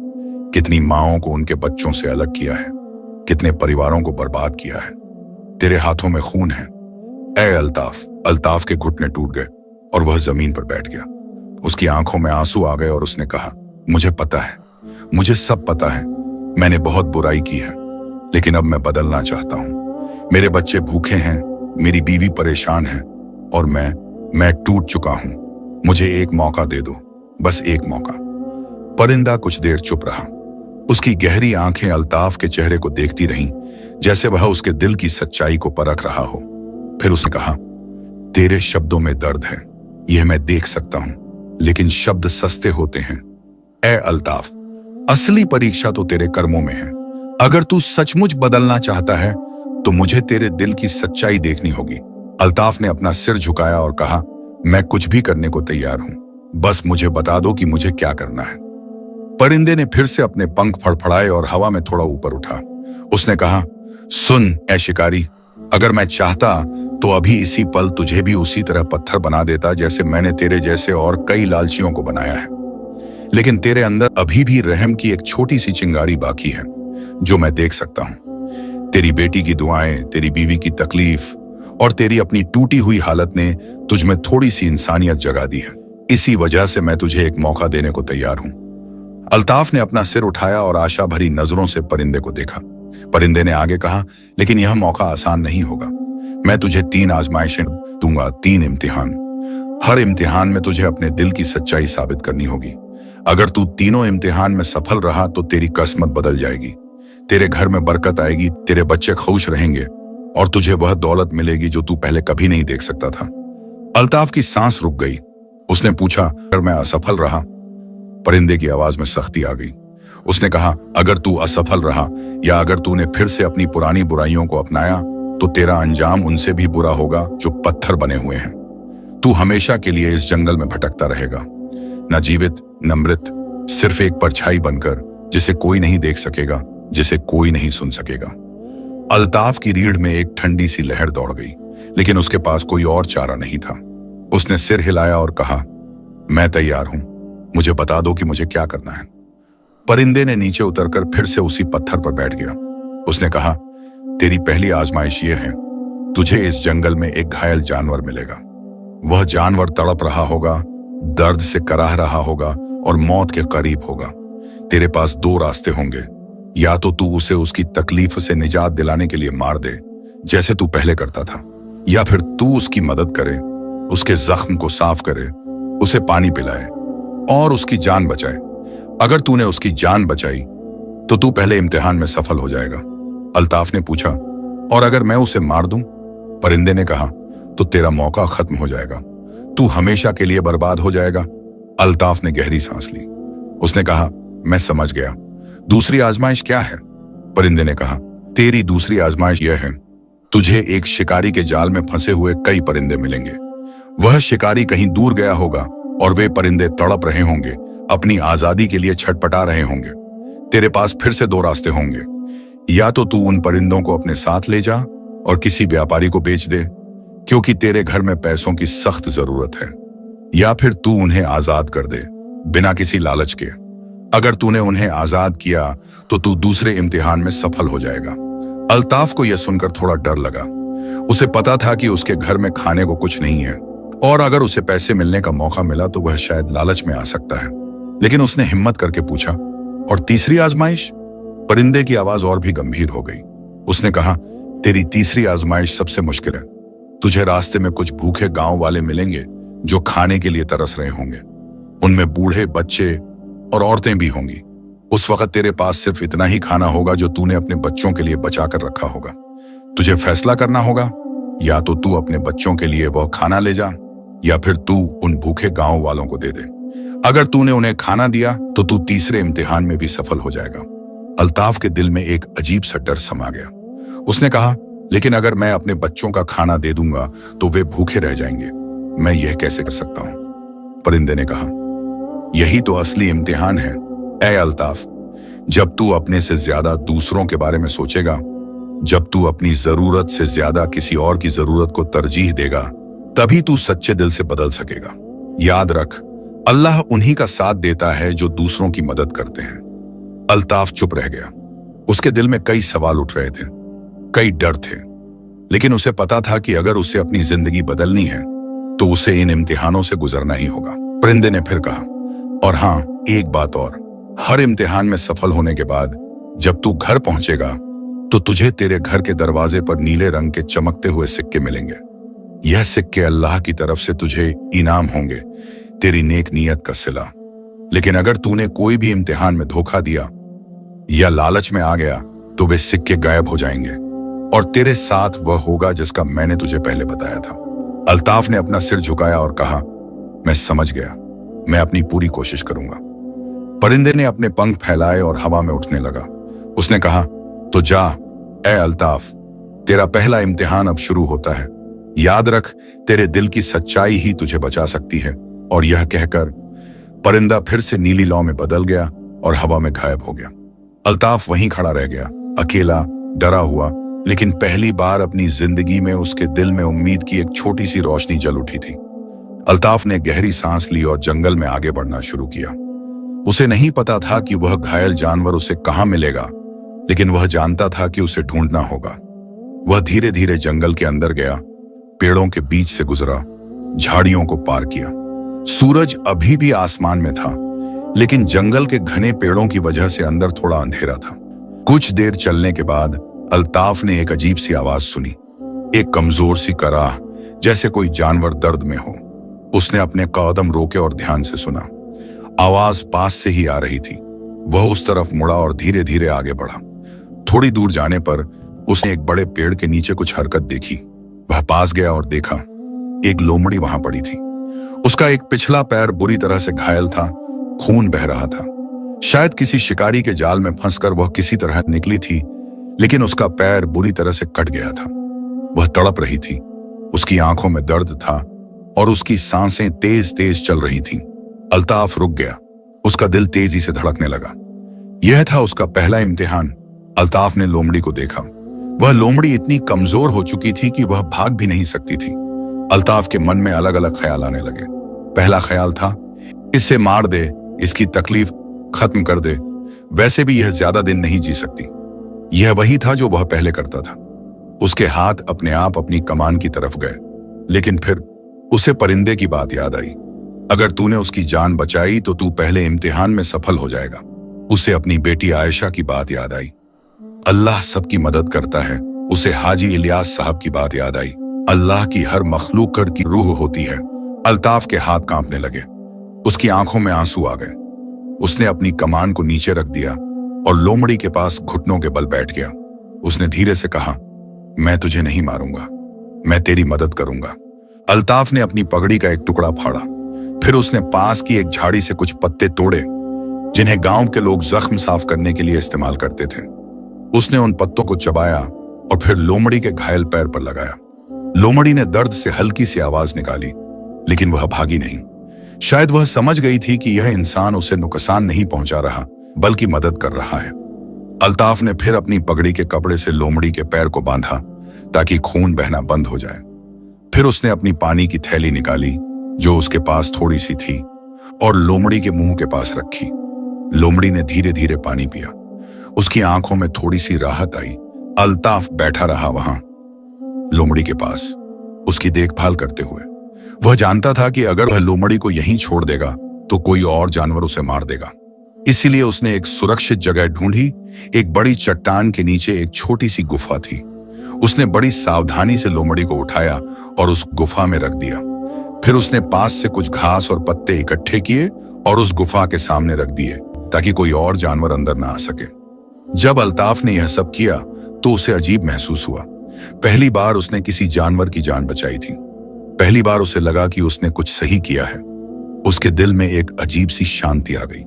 कितनी माओं को उनके बच्चों से अलग किया है, कितने परिवारों को बर्बाद किया है। तेरे हाथों में खून है। ए अल्ताफ। अल्ताफ के घुटने टूट गए और वह जमीन पर बैठ गया। उसकी आंखों में आंसू आ गए और उसने कहा, मुझे पता है, मुझे सब पता है, मैंने बहुत बुराई की है, लेकिन अब मैं बदलना चाहता हूं। मेरे बच्चे भूखे हैं, मेरी बीवी परेशान है और मैं टूट चुका हूं। मुझे एक मौका दे दो, बस एक मौका। परिंदा कुछ देर चुप रहा। उसकी गहरी आंखें अल्ताफ के चेहरे को देखती रहीं, जैसे वह उसके दिल की सच्चाई को परख रहा हो। फिर उसने कहा, तेरे शब्दों में दर्द है, यह मैं देख सकता हूं, लेकिन शब्द सस्ते होते हैं। ए अल्ताफ, असली परीक्षा तो तेरे कर्मों में है। अगर तू सचमुच बदलना चाहता है तो मुझे तेरे दिल की सच्चाई देखनी होगी। अल्ताफ ने अपना सिर झुकाया और कहा, मैं कुछ भी करने को तैयार हूं, बस मुझे बता दो कि मुझे क्या करना है। परिंदे ने फिर से अपने पंख फड़फड़ाए और हवा में थोड़ा ऊपर उठा। उसने कहा, सुन ए शिकारी, अगर मैं चाहता तो अभी इसी पल तुझे भी उसी तरह पत्थर बना देता जैसे मैंने तेरे जैसे और कई लालचियों को बनाया है। लेकिन तेरे अंदर अभी भी रहम की एक छोटी सी चिंगारी बाकी है, जो मैं देख सकता हूं। तेरी बेटी की दुआएं, तेरी बीवी की तकलीफ और तेरी अपनी टूटी हुई हालत ने तुझ में थोड़ी सी इंसानियत जगा दी है। इसी वजह से मैं तुझे एक मौका देने को तैयार हूं। अल्ताफ ने अपना सिर उठाया और आशा भरी नजरों से परिंदे को देखा। परिंदे ने आगे कहा, लेकिन यह मौका आसान नहीं होगा। मैं तुझे 3 आजमाइशें दूंगा, 3 इम्तिहान। हर इम्तिहान में तुझे अपने दिल की सच्चाई साबित करनी होगी। अगर तू तीनों इम्तिहान में सफल रहा तो तेरी किस्मत बदल जाएगी। तेरे घर में बरकत आएगी, तेरे बच्चे खुश रहेंगे और तुझे वह दौलत मिलेगी जो तू पहले कभी नहीं देख सकता था। अल्ताफ की सांस रुक गई। उसने पूछा, अगर मैं असफल रहा? परिंदे की आवाज में सख्ती आ गई। उसने कहा, अगर तू असफल रहा या अगर तूने फिर से अपनी पुरानी बुराइयों को अपनाया तो तेरा अंजाम उनसे भी बुरा होगा जो पत्थर बने हुए हैं। तू हमेशा के लिए इस जंगल में भटकता रहेगा, न जीवित न मृत, सिर्फ एक परछाई बनकर, जिसे कोई नहीं देख सकेगा, जिसे कोई नहीं सुन सकेगा। अल्ताफ की रीढ़ में एक ठंडी सी लहर दौड़ गई, लेकिन उसके पास कोई और चारा नहीं था। उसने सिर हिलाया और कहा, मैं तैयार हूं, मुझे बता दो कि मुझे क्या करना है। परिंदे ने नीचे उतरकर फिर से उसी पत्थर पर बैठ गया। उसने कहा, तेरी पहली आजमाइश यह है, तुझे इस जंगल में एक घायल जानवर मिलेगा। वह जानवर तड़प रहा होगा, दर्द से कराह रहा होगा और मौत के करीब होगा। तेरे पास 2 रास्ते होंगे, या तो तू उसे उसकी तकलीफ से निजात दिलाने के लिए मार दे जैसे तू पहले करता था, या फिर तू उसकी मदद करे, उसके जख्म को साफ करे, उसे पानी पिलाए और उसकी जान बचाए। अगर तूने उसकी जान बचाई तो तू पहले इम्तिहान में सफल हो जाएगा। अल्ताफ ने पूछा, और अगर मैं उसे मार दूं? परिंदे ने कहा, तो तेरा मौका खत्म हो जाएगा, तू हमेशा के लिए बर्बाद हो जाएगा। अल्ताफ ने गहरी सांस ली। उसने कहा, मैं समझ गया, दूसरी आजमाइश क्या है? परिंदे ने कहा, तेरी दूसरी आजमाइश यह है, तुझे एक शिकारी के जाल में फंसे हुए कई परिंदे मिलेंगे। वह शिकारी कहीं दूर गया होगा और वे परिंदे तड़प रहे होंगे, अपनी आजादी के लिए छटपटा रहे होंगे। तेरे पास फिर से 2 रास्ते होंगे, या तो तू उन परिंदों को अपने साथ ले जा और किसी व्यापारी को बेच दे, क्योंकि तेरे घर में पैसों की सख्त जरूरत है, या फिर तू उन्हें आजाद कर दे बिना किसी लालच के। अगर तूने उन्हें आजाद किया तो तू दूसरे इम्तिहान में सफल हो जाएगा। अल्ताफ को यह सुनकर थोड़ा डर लगा। उसे पता था कि उसके घर में खाने को कुछ नहीं है और अगर उसे पैसे मिलने का मौका मिला तो वह शायद लालच में आ सकता है। लेकिन उसने हिम्मत करके पूछा, और तीसरी आजमाइश? परिंदे की आवाज और भी गंभीर हो गई। उसने कहा, तेरी तीसरी आजमाइश सबसे मुश्किल है। तुझे रास्ते में कुछ भूखे गांव वाले मिलेंगे जो खाने के लिए तरस रहे होंगे। उनमें बूढ़े, बच्चे और औरतें भी होंगी। उस वक्त तेरे पास सिर्फ इतना ही खाना होगा जो तूने अपने बच्चों के लिए बचा कर रखा होगा। तुझे फैसला करना होगा, या तो तू अपने बच्चों के लिए वह खाना ले जा, या फिर तू उन भूखे गांव वालों को दे दे। अगर तूने उन्हें खाना दिया तो तू तीसरे इम्तिहान में भी सफल हो जाएगा। अल्ताफ के दिल में एक अजीब सा डर समा गया। उसने कहा, लेकिन अगर मैं अपने बच्चों का खाना दे दूंगा तो वे भूखे रह जाएंगे, मैं यह कैसे कर सकता हूं? परिंदे ने कहा, यही तो असली इम्तिहान है ऐ अल्ताफ। जब तू अपने से ज्यादा दूसरों के बारे में सोचेगा, जब तू अपनी जरूरत से ज्यादा किसी और की जरूरत को तरजीह देगा, तभी तू सच्चे दिल से बदल सकेगा। याद रख, अल्लाह उन्हीं का साथ देता है जो दूसरों की मदद करते हैं। अल्ताफ चुप रह गया। उसके दिल में कई सवाल उठ रहे थे, कई डर थे, लेकिन उसे पता था कि अगर उसे अपनी जिंदगी बदलनी है तो उसे इन इम्तिहानों से गुजरना ही होगा। परिंदे ने फिर कहा, और हां, एक बात और, हर इम्तिहान में सफल होने के बाद जब तू घर पहुंचेगा तो तुझे तेरे घर के दरवाजे पर नीले रंग के चमकते हुए सिक्के मिलेंगे। यह सिक्के अल्लाह की तरफ से तुझे इनाम होंगे, तेरी नेक नीयत का सिला। लेकिन अगर तूने कोई भी इम्तिहान में धोखा दिया या लालच में आ गया तो वे सिक्के गायब हो जाएंगे और तेरे साथ वह होगा जिसका मैंने तुझे पहले बताया था। अल्ताफ ने अपना सिर झुकाया और कहा, मैं समझ गया, मैं अपनी पूरी कोशिश करूंगा। परिंदे ने अपने पंख फैलाए और हवा में उठने लगा। उसने कहा, तो जा ए अल्ताफ, तेरा पहला इम्तिहान अब शुरू होता है। याद रख, तेरे दिल की सच्चाई ही तुझे बचा सकती है। और यह कहकर परिंदा फिर से नीली लौ में बदल गया और हवा में गायब हो गया। अल्ताफ वहीं खड़ा रह गया, अकेला, डरा हुआ, लेकिन पहली बार अपनी जिंदगी में उसके दिल में उम्मीद की एक छोटी सी रोशनी जल उठी थी। अल्ताफ ने गहरी सांस ली और जंगल में आगे बढ़ना शुरू किया। उसे नहीं पता था कि वह घायल जानवर उसे कहां मिलेगा, लेकिन वह जानता था कि उसे ढूंढना होगा। वह धीरे धीरे जंगल के अंदर गया, पेड़ों के बीच से गुजरा, झाड़ियों को पार किया। सूरज अभी भी आसमान में था, लेकिन जंगल के घने पेड़ों की वजह से अंदर थोड़ा अंधेरा था। कुछ देर चलने के बाद अल्ताफ ने एक अजीब सी आवाज सुनी, एक कमजोर सी कराह, जैसे कोई जानवर दर्द में हो। उसने अपने कदम रोके और ध्यान से सुना। आवाज पास से ही आ रही थी। वह उस तरफ मुड़ा और धीरे धीरे आगे बढ़ा। थोड़ी दूर जाने पर उसने एक बड़े पेड़ के नीचे कुछ हरकत देखी। वह पास गया और देखा, एक लोमड़ी वहां पड़ी थी। उसका एक पिछला पैर बुरी तरह से घायल था, खून बह रहा था। शायद किसी शिकारी के जाल में फंसकर वह किसी तरह निकली थी, लेकिन उसका पैर बुरी तरह से कट गया था। वह तड़प रही थी, उसकी आंखों में दर्द था और उसकी सांसें तेज तेज चल रही थीं। अल्ताफ रुक गया, उसका दिल तेजी से धड़कने लगा। यह था उसका पहला इम्तिहान। अल्ताफ ने लोमड़ी को देखा। वह लोमड़ी इतनी कमजोर हो चुकी थी कि वह भाग भी नहीं सकती थी। अल्ताफ के मन में अलग अलग ख्याल आने लगे। पहला ख्याल था, इसे मार दे, इसकी तकलीफ खत्म कर दे, वैसे भी यह ज्यादा दिन नहीं जी सकती। यह वही था जो वह पहले करता था। उसके हाथ अपने आप अपनी कमान की तरफ गए, लेकिन फिर उसे परिंदे की बात याद आई। अगर तूने उसकी जान बचाई तो तू पहले इम्तिहान में सफल हो जाएगा। उसे अपनी बेटी आयशा की बात याद आई। अल्लाह सबकी मदद करता है। उसे हाजी इलियास साहब की बात याद आई। अल्लाह की हर मखलूक की रूह होती है। अल्ताफ के हाथ कांपने लगे, उसकी आंखों में आंसू आ गए। उसने अपनी कमान को नीचे रख दिया और लोमड़ी के पास घुटनों के बल बैठ गया। उसने धीरे से कहा, मैं तुझे नहीं मारूंगा, मैं तेरी मदद करूंगा। अल्ताफ ने अपनी पगड़ी का एक टुकड़ा फाड़ा। फिर उसने पास की एक झाड़ी से कुछ पत्ते तोड़े, जिन्हें गांव के लोग जख्म साफ करने के लिए इस्तेमाल करते थे। उसने उन पत्तों को चबाया और फिर लोमड़ी के घायल पैर पर लगाया। लोमड़ी ने दर्द से हल्की सी आवाज निकाली, लेकिन वह भागी नहीं। शायद वह समझ गई थी कि यह इंसान उसे नुकसान नहीं पहुंचा रहा, बल्कि मदद कर रहा है। अल्ताफ ने फिर अपनी पगड़ी के कपड़े से लोमड़ी के पैर को बांधा ताकि खून बहना बंद हो जाए। फिर उसने अपनी पानी की थैली निकाली, जो उसके पास थोड़ी सी थी, और लोमड़ी के मुंह के पास रखी। लोमड़ी ने धीरे धीरे पानी पिया। उसकी आंखों में थोड़ी सी राहत आई। अल्ताफ बैठा रहा वहां, लोमड़ी के पास, उसकी देखभाल करते हुए। वह जानता था कि अगर वह लोमड़ी को यहीं छोड़ देगा तो कोई और जानवर उसे मार देगा। इसीलिए उसने एक सुरक्षित जगह ढूंढी। एक बड़ी चट्टान के नीचे एक छोटी सी गुफा थी। उसने बड़ी सावधानी से लोमड़ी को उठाया और उस गुफा में रख दिया। फिर उसने पास से कुछ घास और पत्ते इकट्ठे किए और उस गुफा के सामने रख दिए ताकि कोई और जानवर अंदर ना आ सके। जब अल्ताफ ने यह सब किया तो उसे अजीब महसूस हुआ। पहली बार उसने किसी जानवर की जान बचाई थी। पहली बार उसे लगा कि उसने कुछ सही किया है। उसके दिल में एक अजीब सी शांति आ गई,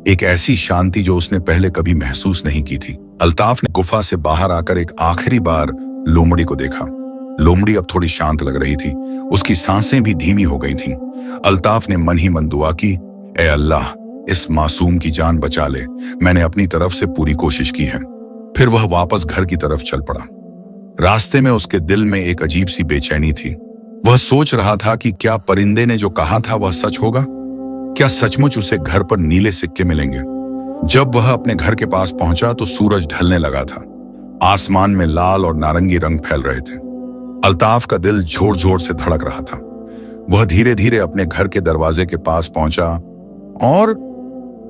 एक ऐसी शांति जो उसने पहले कभी महसूस नहीं की थी। अल्ताफ ने गुफा से बाहर आकर एक आखिरी बार लोमड़ी को देखा। लोमड़ी अब थोड़ी शांत लग रही थी, उसकी सांसें भी धीमी हो गई थीं। अल्ताफ ने मन ही मन दुआ की, ए अल्लाह, इस मासूम की जान बचा ले, मैंने अपनी तरफ से पूरी कोशिश की है। फिर वह वापस घर की तरफ चल पड़ा। रास्ते में उसके दिल में एक अजीब सी बेचैनी थी। वह सोच रहा था कि क्या परिंदे ने जो कहा था वह सच होगा? क्या सचमुच उसे घर पर नीले सिक्के मिलेंगे? जब वह अपने घर के पास पहुंचा तो सूरज ढलने लगा था। आसमान में लाल और नारंगी रंग फैल रहे थे। अल्ताफ का दिल जोर जोर से धड़क रहा था। वह धीरे धीरे अपने घर के दरवाजे के पास पहुंचा और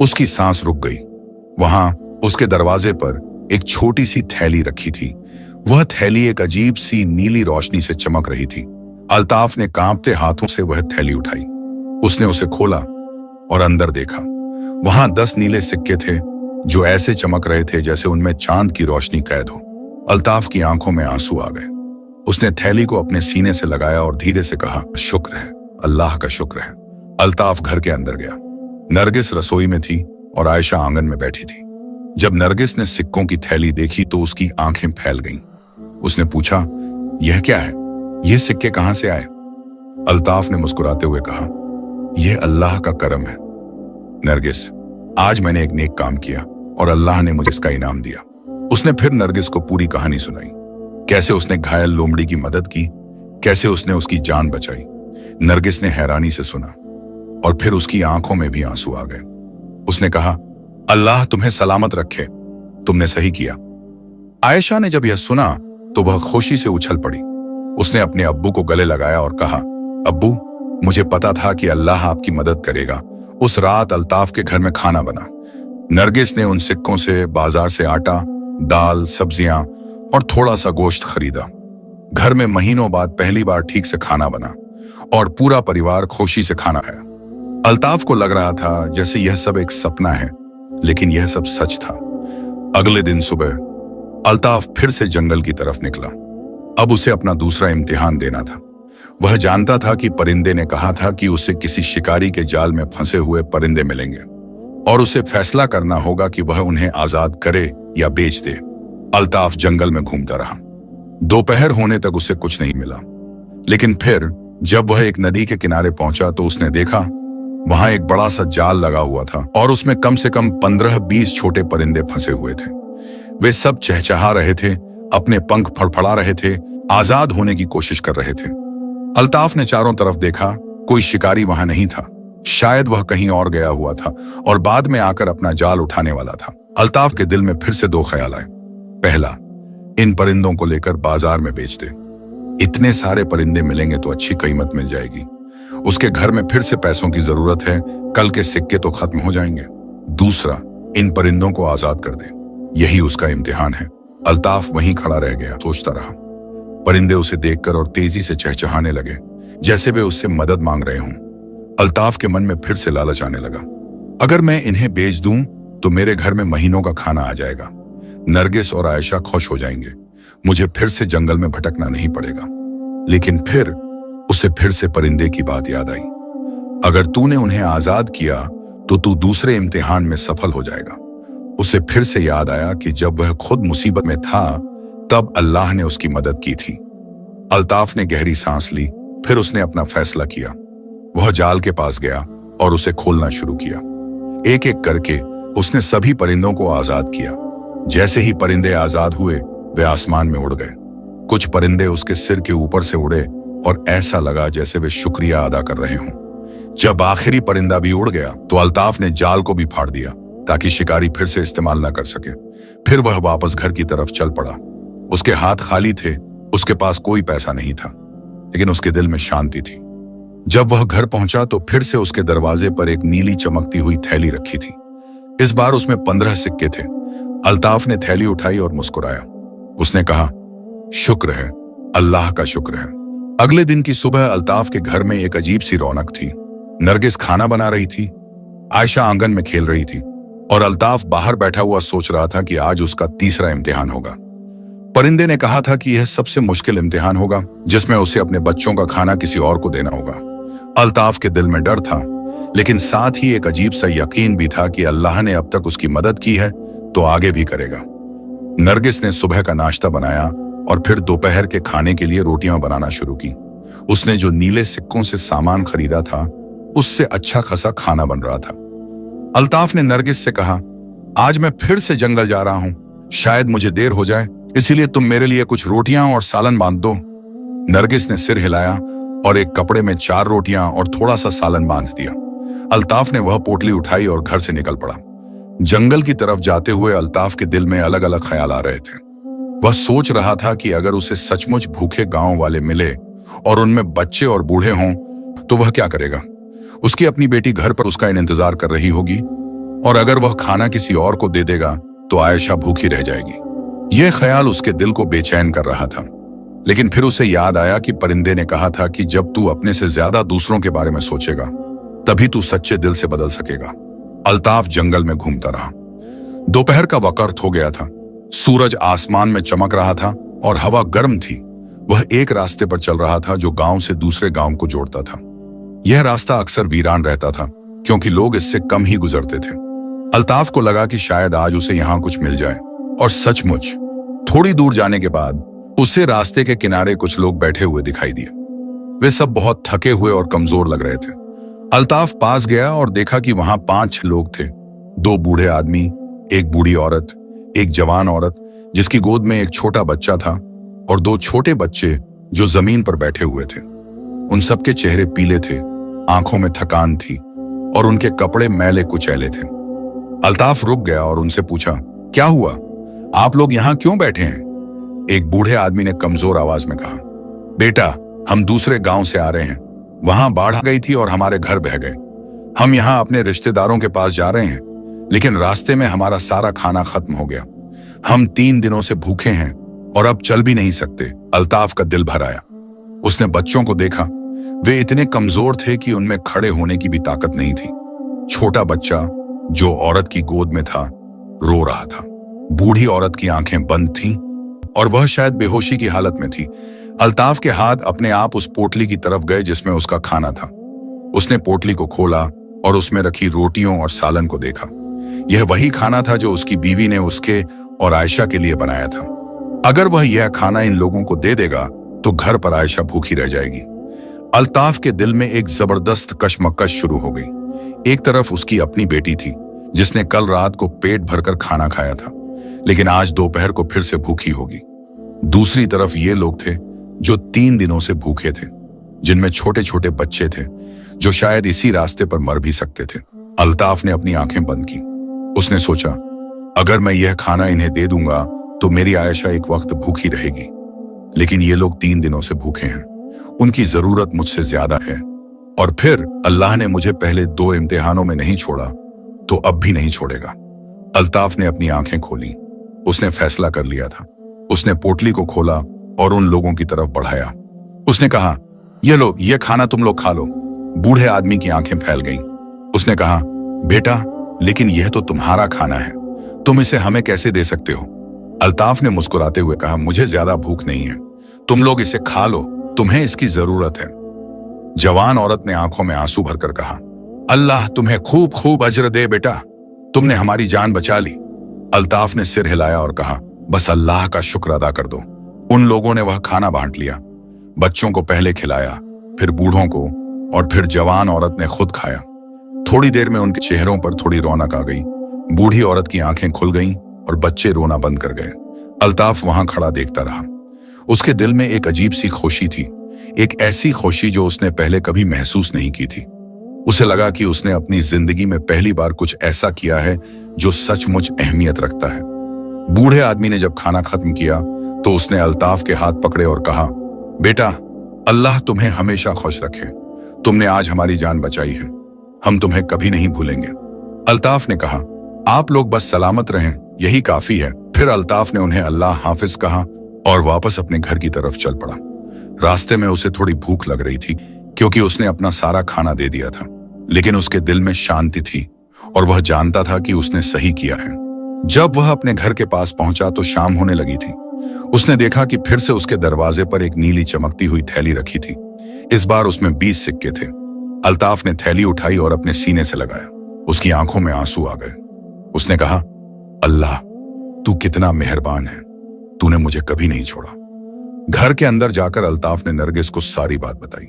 उसकी सांस रुक गई। वहां उसके दरवाजे पर एक छोटी सी थैली रखी थी। वह थैली एक अजीब सी नीली रोशनी से चमक रही थी। अल्ताफ ने कांपते हाथों से वह थैली उठाई। उसने उसे खोला और अंदर देखा। वहां 10 नीले सिक्के थे जो ऐसे चमक रहे थे जैसे उनमें चांद की रोशनी कैद हो। अल्ताफ की आंखों में आंसू आ गए। उसने थैली को अपने सीने से लगाया और धीरे से कहा, शुक्र है, अल्लाह का शुक्र है। अल्ताफ घर के अंदर गया। नरगिस रसोई में थी और आयशा आंगन में बैठी थी। जब नरगिस ने सिक्कों की थैली देखी तो उसकी आंखें फैल गईं। उसने पूछा, यह क्या है? ये सिक्के कहां से आए? अल्ताफ ने मुस्कुराते हुए कहा, यह अल्लाह का करम है नरगिस। आज मैंने एक नेक काम किया और अल्लाह ने मुझे इसका इनाम दिया। उसने फिर नरगिस को पूरी कहानी सुनाई। कैसे उसने घायल लोमड़ी की मदद की, कैसे उसने उसकी जान बचाई। नरगिस ने हैरानी से सुना और फिर उसकी आंखों में भी आंसू आ गए। उसने कहा, अल्लाह तुम्हें सलामत रखे, तुमने सही किया। आयशा ने जब यह सुना तो वह खुशी से उछल पड़ी। उसने अपने अब्बू को गले लगाया और कहा, अब्बू, मुझे पता था कि अल्लाह आपकी मदद करेगा। उस रात अल्ताफ के घर में खाना बना। नरगिस ने उन सिक्कों से बाजार से आटा, दाल, सब्जियां और थोड़ा सा गोश्त खरीदा। घर में महीनों बाद पहली बार ठीक से खाना बना और पूरा परिवार खुशी से खाना खाया। अल्ताफ को लग रहा था जैसे यह सब एक सपना है, लेकिन यह सब सच था। अगले दिन सुबह अल्ताफ फिर से जंगल की तरफ निकला। अब उसे अपना दूसरा इम्तिहान देना था। वह जानता था कि परिंदे ने कहा था कि उसे किसी शिकारी के जाल में फंसे हुए परिंदे मिलेंगे और उसे फैसला करना होगा कि वह उन्हें आजाद करे या बेच दे। अल्ताफ जंगल में घूमता रहा। दोपहर होने तक उसे कुछ नहीं मिला, लेकिन फिर जब वह एक नदी के किनारे पहुंचा तो उसने देखा वहां एक बड़ा सा जाल लगा हुआ था और उसमें कम से कम 15-20 छोटे परिंदे फंसे हुए थे। वे सब चहचहा रहे थे, अपने पंख फड़फड़ा रहे थे, आजाद होने की कोशिश कर रहे थे। अल्ताफ ने चारों तरफ देखा, कोई शिकारी वहां नहीं था। शायद वह कहीं और गया हुआ था और बाद में आकर अपना जाल उठाने वाला था। अल्ताफ के दिल में फिर से 2 ख्याल आए। पहला, इन परिंदों को लेकर बाजार में बेच दे। इतने सारे परिंदे मिलेंगे तो अच्छी कीमत मिल जाएगी। उसके घर में फिर से पैसों की जरूरत है, कल के सिक्के तो खत्म हो जाएंगे। दूसरा, इन परिंदों को आजाद कर दे। यही उसका इम्तिहान है। अल्ताफ वहीं खड़ा रह गया, सोचता रहा। परिंदे उसे देखकर और तेजी से चहचहाने लगे, जैसे वे उससे मदद मांग रहे हों। अल्ताफ के मन में फिर से लालच आने लगा। अगर मैं इन्हें बेच दूं तो मेरे घर में महीनों का खाना आ जाएगा। नरगिस और आयशा खुश हो जाएंगे। मुझे फिर से जंगल में भटकना नहीं पड़ेगा। लेकिन फिर उसे फिर से परिंदे की बात याद आई। अगर तूने उन्हें आजाद किया तो तू दूसरे इम्तिहान में सफल हो जाएगा। उसे फिर से याद आया कि जब वह खुद मुसीबत में था तब अल्लाह ने उसकी मदद की थी। अल्ताफ ने गहरी सांस ली, फिर उसने अपना फैसला किया। वह जाल के पास गया और उसे खोलना शुरू किया। एक एक करके उसने सभी परिंदों को आजाद किया। जैसे ही परिंदे आजाद हुए वे आसमान में उड़ गए। कुछ परिंदे उसके सिर के ऊपर से उड़े और ऐसा लगा जैसे वे शुक्रिया अदा कर रहे हों। जब आखिरी परिंदा भी उड़ गया तो अल्ताफ ने जाल को भी फाड़ दिया ताकि शिकारी फिर से इस्तेमाल न कर सके। फिर वह वापस घर की तरफ चल पड़ा। उसके हाथ खाली थे, उसके पास कोई पैसा नहीं था, लेकिन उसके दिल में शांति थी। जब वह घर पहुंचा तो फिर से उसके दरवाजे पर एक नीली चमकती हुई थैली रखी थी। इस बार उसमें 15 सिक्के थे। अल्ताफ ने थैली उठाई और मुस्कुराया। उसने कहा, शुक्र है, अल्लाह का शुक्र है। अगले दिन की सुबह अल्ताफ के घर में एक अजीब सी रौनक थी। नरगिस खाना बना रही थी, आयशा आंगन में खेल रही थी और अल्ताफ बाहर बैठा हुआ सोच रहा था कि आज उसका तीसरा इम्तिहान होगा। परिंदे ने कहा था कि यह सबसे मुश्किल इम्तिहान होगा, जिसमें उसे अपने बच्चों का खाना किसी और को देना होगा। अल्ताफ के दिल में डर था, लेकिन साथ ही एक अजीब सा यकीन भी था कि अल्लाह ने अब तक उसकी मदद की है तो आगे भी करेगा। नरगिस ने सुबह का नाश्ता बनाया और फिर दोपहर के खाने के लिए रोटियां बनाना शुरू की। उसने जो नीले सिक्कों से सामान खरीदा था उससे अच्छा खासा खाना बन रहा था। अल्ताफ ने नरगिस से कहा, आज मैं फिर से जंगल जा रहा हूं, शायद मुझे देर हो जाए, इसीलिए तुम मेरे लिए कुछ रोटियां और सालन बांध दो। नरगिस ने सिर हिलाया और एक कपड़े में 4 रोटियां और थोड़ा सा सालन बांध दिया। अल्ताफ ने वह पोटली उठाई और घर से निकल पड़ा। जंगल की तरफ जाते हुए अल्ताफ के दिल में अलग अलग ख्याल आ रहे थे। वह सोच रहा था कि अगर उसे सचमुच भूखे गांव वाले मिले और उनमें बच्चे और बूढ़े हों तो वह क्या करेगा। उसकी अपनी बेटी घर पर उसका इंतजार कर रही होगी और अगर वह खाना किसी और को दे देगा तो आयशा भूखी रह जाएगी। यह ख्याल उसके दिल को बेचैन कर रहा था। लेकिन फिर उसे याद आया कि परिंदे ने कहा था कि जब तू अपने से ज्यादा दूसरों के बारे में सोचेगा तभी तू सच्चे दिल से बदल सकेगा। अल्ताफ जंगल में घूमता रहा। दोपहर का वक्त हो गया था। सूरज आसमान में चमक रहा था और हवा गर्म थी। वह एक रास्ते पर चल रहा था जो गांव से दूसरे गांव को जोड़ता था। यह रास्ता अक्सर वीरान रहता था क्योंकि लोग इससे कम ही गुजरते थे। अल्ताफ को लगा कि शायद आज उसे यहां कुछ मिल जाए, और सचमुच थोड़ी दूर जाने के बाद उसे रास्ते के किनारे कुछ लोग बैठे हुए दिखाई दिए। वे सब बहुत थके हुए और कमजोर लग रहे थे। अल्ताफ पास गया और देखा कि वहां 5 लोग थे। 2 बूढ़े आदमी, एक बूढ़ी औरत, एक जवान औरत जिसकी गोद में एक छोटा बच्चा था, और 2 छोटे बच्चे जो जमीन पर बैठे हुए थे। उन सबके चेहरे पीले थे, आंखों में थकान थी और उनके कपड़े मैले कुचैले थे। अल्ताफ रुक गया और उनसे पूछा, क्या हुआ? आप लोग यहां क्यों बैठे हैं? एक बूढ़े आदमी ने कमजोर आवाज में कहा, बेटा, हम दूसरे गांव से आ रहे हैं। वहां बाढ़ आ गई थी और हमारे घर बह गए। हम यहां अपने रिश्तेदारों के पास जा रहे हैं, लेकिन रास्ते में हमारा सारा खाना खत्म हो गया। हम 3 दिनों से भूखे हैं और अब चल भी नहीं सकते। अल्ताफ का दिल भर आया। उसने बच्चों को देखा। वे इतने कमजोर थे कि उनमें खड़े होने की भी ताकत नहीं थी। छोटा बच्चा जो औरत की गोद में था रो रहा था। बूढ़ी औरत की आंखें बंद थीं और वह शायद बेहोशी की हालत में थी। अल्ताफ के हाथ अपने आप उस पोटली की तरफ गए जिसमें उसका खाना था। उसने पोटली को खोला और उसमें रखी रोटियों और सालन को देखा। यह वही खाना था जो उसकी बीवी ने उसके और आयशा के लिए बनाया था। अगर वह यह खाना इन लोगों को दे देगा तो घर पर आयशा भूखी रह जाएगी। अल्ताफ के दिल में एक जबरदस्त कशमकश शुरू हो गई। एक तरफ उसकी अपनी बेटी थी जिसने कल रात को पेट भरकर खाना खाया था, लेकिन आज दोपहर को फिर से भूखी होगी। दूसरी तरफ ये लोग थे जो 3 दिनों से भूखे थे, जिनमें छोटे छोटे बच्चे थे जो शायद इसी रास्ते पर मर भी सकते थे। अल्ताफ ने अपनी आंखें बंद की। उसने सोचा, अगर मैं यह खाना इन्हें दे दूंगा तो मेरी आयशा एक वक्त भूखी रहेगी, लेकिन ये लोग 3 दिनों से भूखे हैं। उनकी जरूरत मुझसे ज्यादा है, और फिर अल्लाह ने मुझे पहले 2 इम्तिहानों में नहीं छोड़ा तो अब भी नहीं छोड़ेगा। अल्ताफ ने अपनी आंखें खोली। उसने फैसला कर लिया था। उसने पोटली को खोला और उन लोगों की तरफ बढ़ाया। उसने कहा, ये लो, ये खाना तुम लोग खा लो। बूढ़े आदमी की आंखें फैल गईं। उसने कहा, बेटा, लेकिन यह तो तुम्हारा खाना है, तुम इसे हमें कैसे दे सकते हो? अल्ताफ ने मुस्कुराते हुए कहा, मुझे ज्यादा भूख नहीं है, तुम लोग इसे खा लो, तुम्हें इसकी जरूरत है। जवान औरत ने आंखों में आंसू भरकर कहा, अल्लाह तुम्हें खूब खूब अजर दे बेटा, तुमने हमारी जान बचा ली। अल्ताफ ने सिर हिलाया और कहा, बस अल्लाह का शुक्र अदा कर दो। उन लोगों ने वह खाना बांट लिया। बच्चों को पहले खिलाया, फिर बूढ़ों को, और फिर जवान औरत ने खुद खाया। थोड़ी देर में उनके चेहरों पर थोड़ी रौनक आ गई। बूढ़ी औरत की आंखें खुल गईं और बच्चे रोना बंद कर गए। अल्ताफ वहां खड़ा देखता रहा। उसके दिल में एक अजीब सी खुशी थी, एक ऐसी खुशी जो उसने पहले कभी महसूस नहीं की थी। उसे लगा कि उसने अपनी जिंदगी में पहली बार कुछ ऐसा किया है जो सचमुच अहमियत रखता है। बूढ़े आदमी ने जब खाना खत्म किया तो उसने अल्ताफ के हाथ पकड़े और कहा, बेटा, अल्लाह तुम्हें हमेशा खुश रखे, तुमने आज हमारी जान बचाई है, हम तुम्हें कभी नहीं भूलेंगे। अल्ताफ ने कहा, आप लोग बस सलामत रहें, यही काफी है। फिर अल्ताफ ने उन्हें अल्लाह हाफिज कहा और वापस अपने घर की तरफ चल पड़ा। रास्ते में उसे थोड़ी भूख लग रही थी क्योंकि उसने अपना सारा खाना दे दिया था, लेकिन उसके दिल में शांति थी और वह जानता था कि उसने सही किया है। जब वह अपने घर के पास पहुंचा तो शाम होने लगी थी। उसने देखा कि फिर से उसके दरवाजे पर एक नीली चमकती हुई थैली रखी थी। इस बार उसमें 20 सिक्के थे। अल्ताफ ने थैली उठाई और अपने सीने से लगाया। उसकी आंखों में आंसू आ गए। उसने कहा, अल्लाह, तू कितना मेहरबान है, तूने मुझे कभी नहीं छोड़ा। घर के अंदर जाकर अल्ताफ ने नरगिस को सारी बात बताई।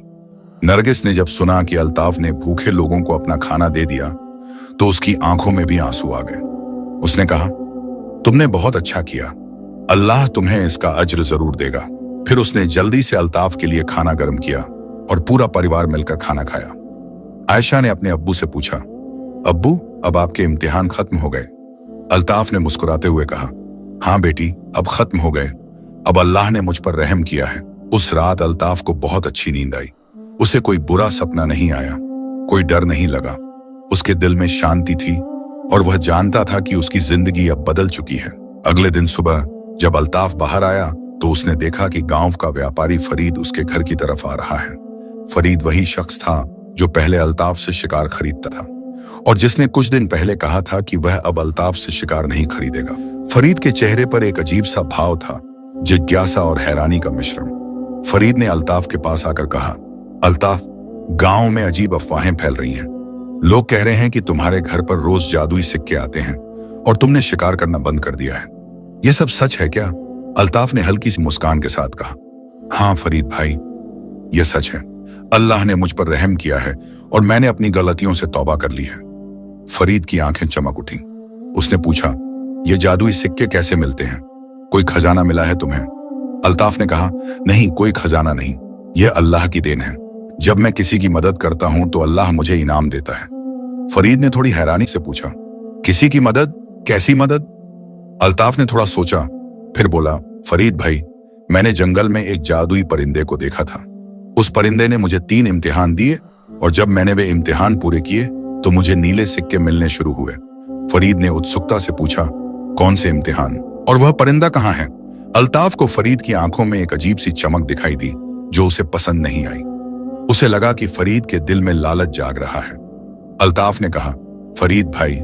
नरगिस ने जब सुना कि अल्ताफ ने भूखे लोगों को अपना खाना दे दिया तो उसकी आंखों में भी आंसू आ गए। उसने कहा, तुमने बहुत अच्छा किया, अल्लाह तुम्हें इसका अज्र जरूर देगा। फिर उसने जल्दी से अल्ताफ के लिए खाना गर्म किया और पूरा परिवार मिलकर खाना खाया। आयशा ने अपने अब्बू से पूछा, अब्बू, अब आपके इम्तिहान खत्म हो गए? अल्ताफ ने मुस्कुराते हुए कहा, हाँ बेटी, अब खत्म हो गए। अब अल्लाह ने मुझ पर रहम किया है। उस रात अल्ताफ को बहुत अच्छी नींद आई। उसे कोई बुरा सपना नहीं आया, कोई डर नहीं लगा। उसके दिल में शांति थी और वह जानता था कि उसकी जिंदगी अब बदल चुकी है। अगले दिन सुबह जब अल्ताफ बाहर आया तो उसने देखा कि गांव का व्यापारी फरीद उसके घर की तरफ आ रहा है। फरीद वही शख्स था जो पहले अल्ताफ से शिकार खरीदता था और जिसने कुछ दिन पहले कहा था कि वह अब अल्ताफ से शिकार नहीं खरीदेगा। फरीद के चेहरे पर एक अजीब सा भाव था, जिज्ञासा और हैरानी का मिश्रण। फरीद ने अल्ताफ के पास आकर कहा, अल्ताफ, गांव में अजीब अफवाहें फैल रही हैं। लोग कह रहे हैं कि तुम्हारे घर पर रोज जादुई सिक्के आते हैं और तुमने शिकार करना बंद कर दिया है। यह सब सच है क्या? अल्ताफ ने हल्की सी मुस्कान के साथ कहा, हाँ फरीद भाई, यह सच है। अल्लाह ने मुझ पर रहम किया है और मैंने अपनी गलतियों से तौबा कर ली है। फरीद की आंखें चमक उठी। उसने पूछा, ये जादुई सिक्के कैसे मिलते हैं? कोई खजाना मिला है तुम्हें? अल्ताफ ने कहा, नहीं, कोई खजाना नहीं, यह अल्लाह की देन है। जब मैं किसी की मदद करता हूं तो अल्लाह मुझे इनाम देता है। फरीद ने थोड़ी हैरानी से पूछा, किसी की मदद? कैसी मदद? अल्ताफ ने थोड़ा सोचा, फिर बोला, फरीद भाई, मैंने जंगल में एक जादुई परिंदे को देखा था। उस परिंदे ने मुझे 3 इम्तिहान दिए और जब मैंने वे इम्तिहान पूरे किए तो मुझे नीले सिक्के मिलने शुरू हुए। फरीद ने उत्सुकता से पूछा, कौन से इम्तिहान और वह परिंदा कहाँ है? अल्ताफ को फरीद की आंखों में एक अजीब सी चमक दिखाई दी जो उसे पसंद नहीं आई। उसे लगा कि फरीद के दिल में लालच जाग रहा है। अल्ताफ ने कहा, फरीद भाई,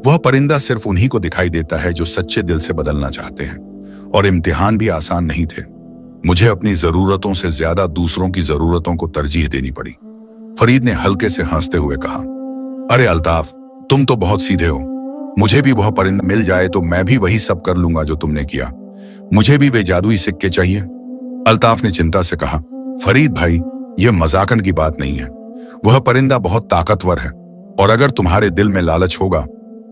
वह परिंदा सिर्फ उन्हीं को दिखाई देता है जो सच्चे दिल से बदलना चाहते हैं और इम्तिहान भी आसान नहीं थे। मुझे अपनी जरूरतों से ज्यादा दूसरों की जरूरतों को तरजीह देनी पड़ी। फरीद ने हल्के से हंसते हुए कहा, अरे अल्ताफ, तुम तो बहुत सीधे हो। मुझे भी वह परिंदा मिल जाए तो मैं भी वही सब कर लूंगा जो तुमने किया। मुझे भी वे जादुई सिक्के चाहिए। अल्ताफ ने चिंता से कहा, फरीद भाई, यह मजाकन की बात नहीं है। वह परिंदा बहुत ताकतवर है और अगर तुम्हारे दिल में लालच होगा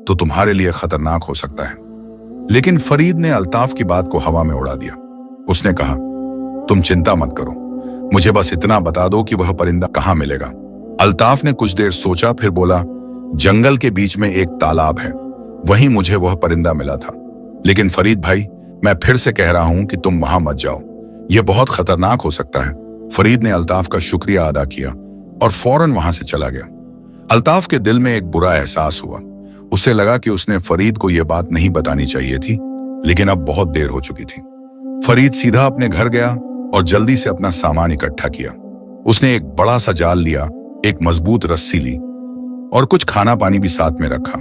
तो तुम्हारे लिए खतरनाक हो सकता है। लेकिन फरीद ने अल्ताफ की बात को हवा में उड़ा दिया। उसने कहा, तुम चिंता मत करो, मुझे बस इतना बता दो कि वह परिंदा कहाँ मिलेगा। अल्ताफ ने कुछ देर सोचा, फिर बोला, जंगल के बीच में एक तालाब है, वहीं मुझे वह परिंदा मिला था। लेकिन फरीद भाई, मैं फिर से कह रहा हूं कि तुम वहां मत जाओ, यह बहुत खतरनाक हो सकता है। फरीद ने अल्ताफ का शुक्रिया अदा किया और फौरन वहां से चला गया। अल्ताफ के दिल में एक बुरा एहसास हुआ। उसे लगा कि उसने फरीद को यह बात नहीं बतानी चाहिए थी, लेकिन अब बहुत देर हो चुकी थी। फरीद सीधा अपने घर गया और जल्दी से अपना सामान इकट्ठा किया। उसने एक बड़ा सा जाल लिया, एक मजबूत रस्सी ली और कुछ खाना पानी भी साथ में रखा।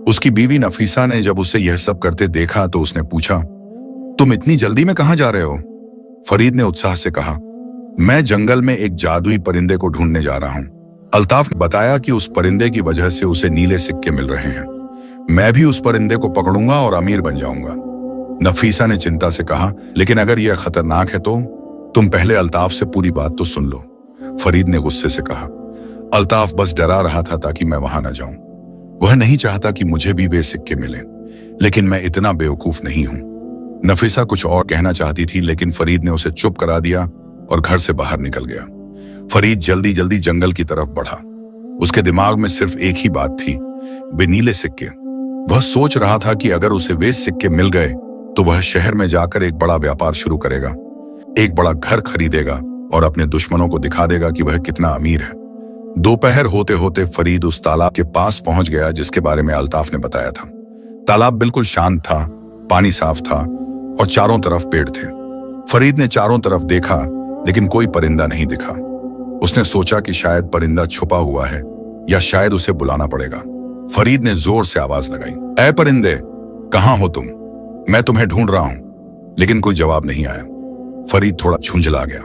उसकी बीवी नफीसा ने जब उसे यह सब करते देखा तो उसने पूछा, तुम इतनी जल्दी में कहां जा रहे हो? फरीद ने उत्साह से कहा, मैं जंगल में एक जादुई परिंदे को ढूंढने जा रहा हूं। अल्ताफ ने बताया कि उस परिंदे की वजह से उसे नीले सिक्के मिल रहे हैं। मैं भी उस परिंदे को पकड़ूंगा और अमीर बन जाऊंगा। नफीसा ने चिंता से कहा, लेकिन अगर यह खतरनाक है तो तुम पहले अल्ताफ से पूरी बात तो सुन लो। फरीद ने गुस्से से कहा, अल्ताफ बस डरा रहा था ताकि मैं वहां न जाऊं। वह नहीं चाहता कि मुझे भी वे सिक्के मिलें, लेकिन मैं इतना बेवकूफ नहीं हूं। नफीसा कुछ और कहना चाहती थी, लेकिन फरीद ने उसे चुप करा दिया और घर से बाहर निकल गया। फरीद जल्दी जल्दी जंगल की तरफ बढ़ा। उसके दिमाग में सिर्फ एक ही बात थी, वे नीले सिक्के। वह सोच रहा था कि अगर उसे वे सिक्के मिल गए तो वह शहर में जाकर एक बड़ा व्यापार शुरू करेगा, एक बड़ा घर खरीदेगा और अपने दुश्मनों को दिखा देगा कि वह कितना अमीर है। दोपहर होते होते फरीद उस तालाब के पास पहुंच गया जिसके बारे में अल्ताफ ने बताया था। तालाब बिल्कुल शांत था, पानी साफ था और चारों तरफ पेड़ थे। फरीद ने चारों तरफ देखा, लेकिन कोई परिंदा नहीं दिखा। उसने सोचा कि शायद परिंदा छुपा हुआ है या शायद उसे बुलाना पड़ेगा। फरीद ने जोर से आवाज लगाई, ऐ परिंदे, कहां हो तुम? मैं तुम्हें ढूंढ रहा हूं। लेकिन कोई जवाब नहीं आया। फरीद थोड़ा झुंझला गया।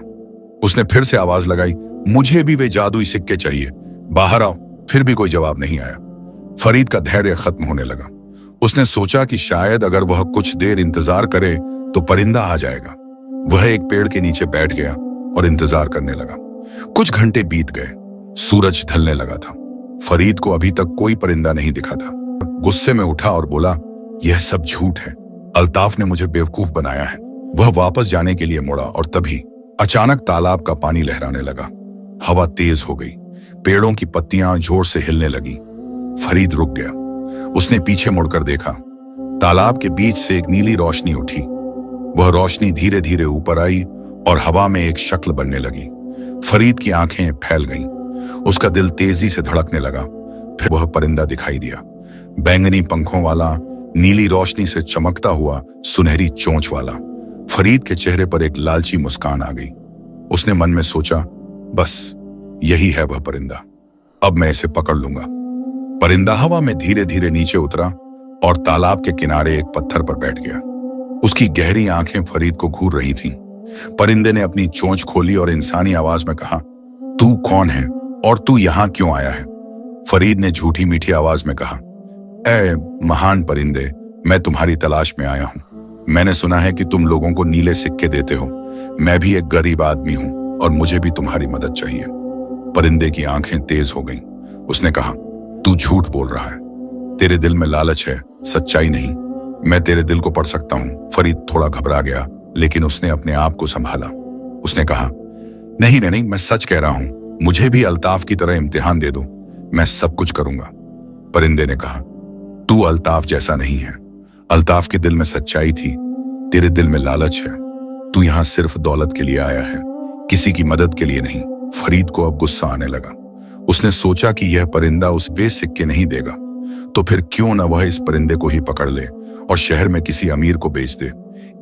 उसने फिर से आवाज लगाई, मुझे भी वे जादुई सिक्के चाहिए, बाहर आओ। फिर भी कोई जवाब नहीं आया। फरीद का धैर्य खत्म होने लगा। उसने सोचा कि शायद अगर वह कुछ देर इंतजार करे तो परिंदा आ जाएगा। वह एक पेड़ के नीचे बैठ गया और इंतजार करने लगा। कुछ घंटे बीत गए, सूरज ढलने लगा था। फरीद को अभी तक कोई परिंदा नहीं दिखा था। गुस्से में उठा और बोला, यह सब झूठ है, अल्ताफ ने मुझे बेवकूफ बनाया है। वह वापस जाने के लिए मुड़ा और तभी अचानक तालाब का पानी लहराने लगा। हवा तेज हो गई, पेड़ों की पत्तियां जोर से हिलने लगी। फरीद रुक गया। उसने पीछे मुड़कर देखा। तालाब के बीच से एक नीली रोशनी उठी। वह रोशनी धीरे धीरे ऊपर आई और हवा में एक शक्ल बनने लगी। फरीद की आंखें फैल गईं। उसका दिल तेजी से धड़कने लगा। फिर वह परिंदा दिखाई दिया, बैंगनी पंखों वाला, नीली रोशनी से चमकता हुआ, सुनहरी चोंच वाला। फरीद के चेहरे पर एक लालची मुस्कान आ गई। उसने मन में सोचा, बस यही है वह परिंदा, अब मैं इसे पकड़ लूंगा। परिंदा हवा में धीरे धीरे नीचे उतरा और तालाब के किनारे एक पत्थर पर बैठ गया। उसकी गहरी आंखें फरीद को घूर रही थीं। परिंदे ने अपनी चोंच खोली और इंसानी आवाज में कहा, तू कौन है और तू यहां क्यों आया है? फरीद ने झूठी मीठी आवाज में कहा, ऐ महान परिंदे, मैं तुम्हारी तलाश में आया हूं। मैंने सुना है कि तुम लोगों को नीले सिक्के देते हो। मैं भी एक गरीब आदमी हूं और मुझे भी तुम्हारी मदद चाहिए। परिंदे की आंखें तेज हो गईं। उसने कहा, तू झूठ बोल रहा है, तेरे दिल में लालच है, सच्चाई नहीं। मैं तेरे दिल को पढ़ सकता हूं। फरीद थोड़ा घबरा गया, लेकिन उसने अपने आप को संभाला। उसने कहा, नहीं नहीं, मैं सच कह रहा हूं, मुझे भी अल्ताफ की तरह इम्तिहान दे दो, मैं सब कुछ करूंगा। परिंदे ने कहा, तू अल्ताफ जैसा नहीं है। अल्ताफ के दिल में सच्चाई थी, तेरे दिल में लालच है। तू यहां सिर्फ दौलत के लिए आया है, किसी की मदद के लिए नहीं। फरीद को अब गुस्सा आने लगा। उसने सोचा कि यह परिंदा उस वे सिक्के नहीं देगा, तो फिर क्यों न वह इस परिंदे को ही पकड़ ले और शहर में किसी अमीर को बेच दे।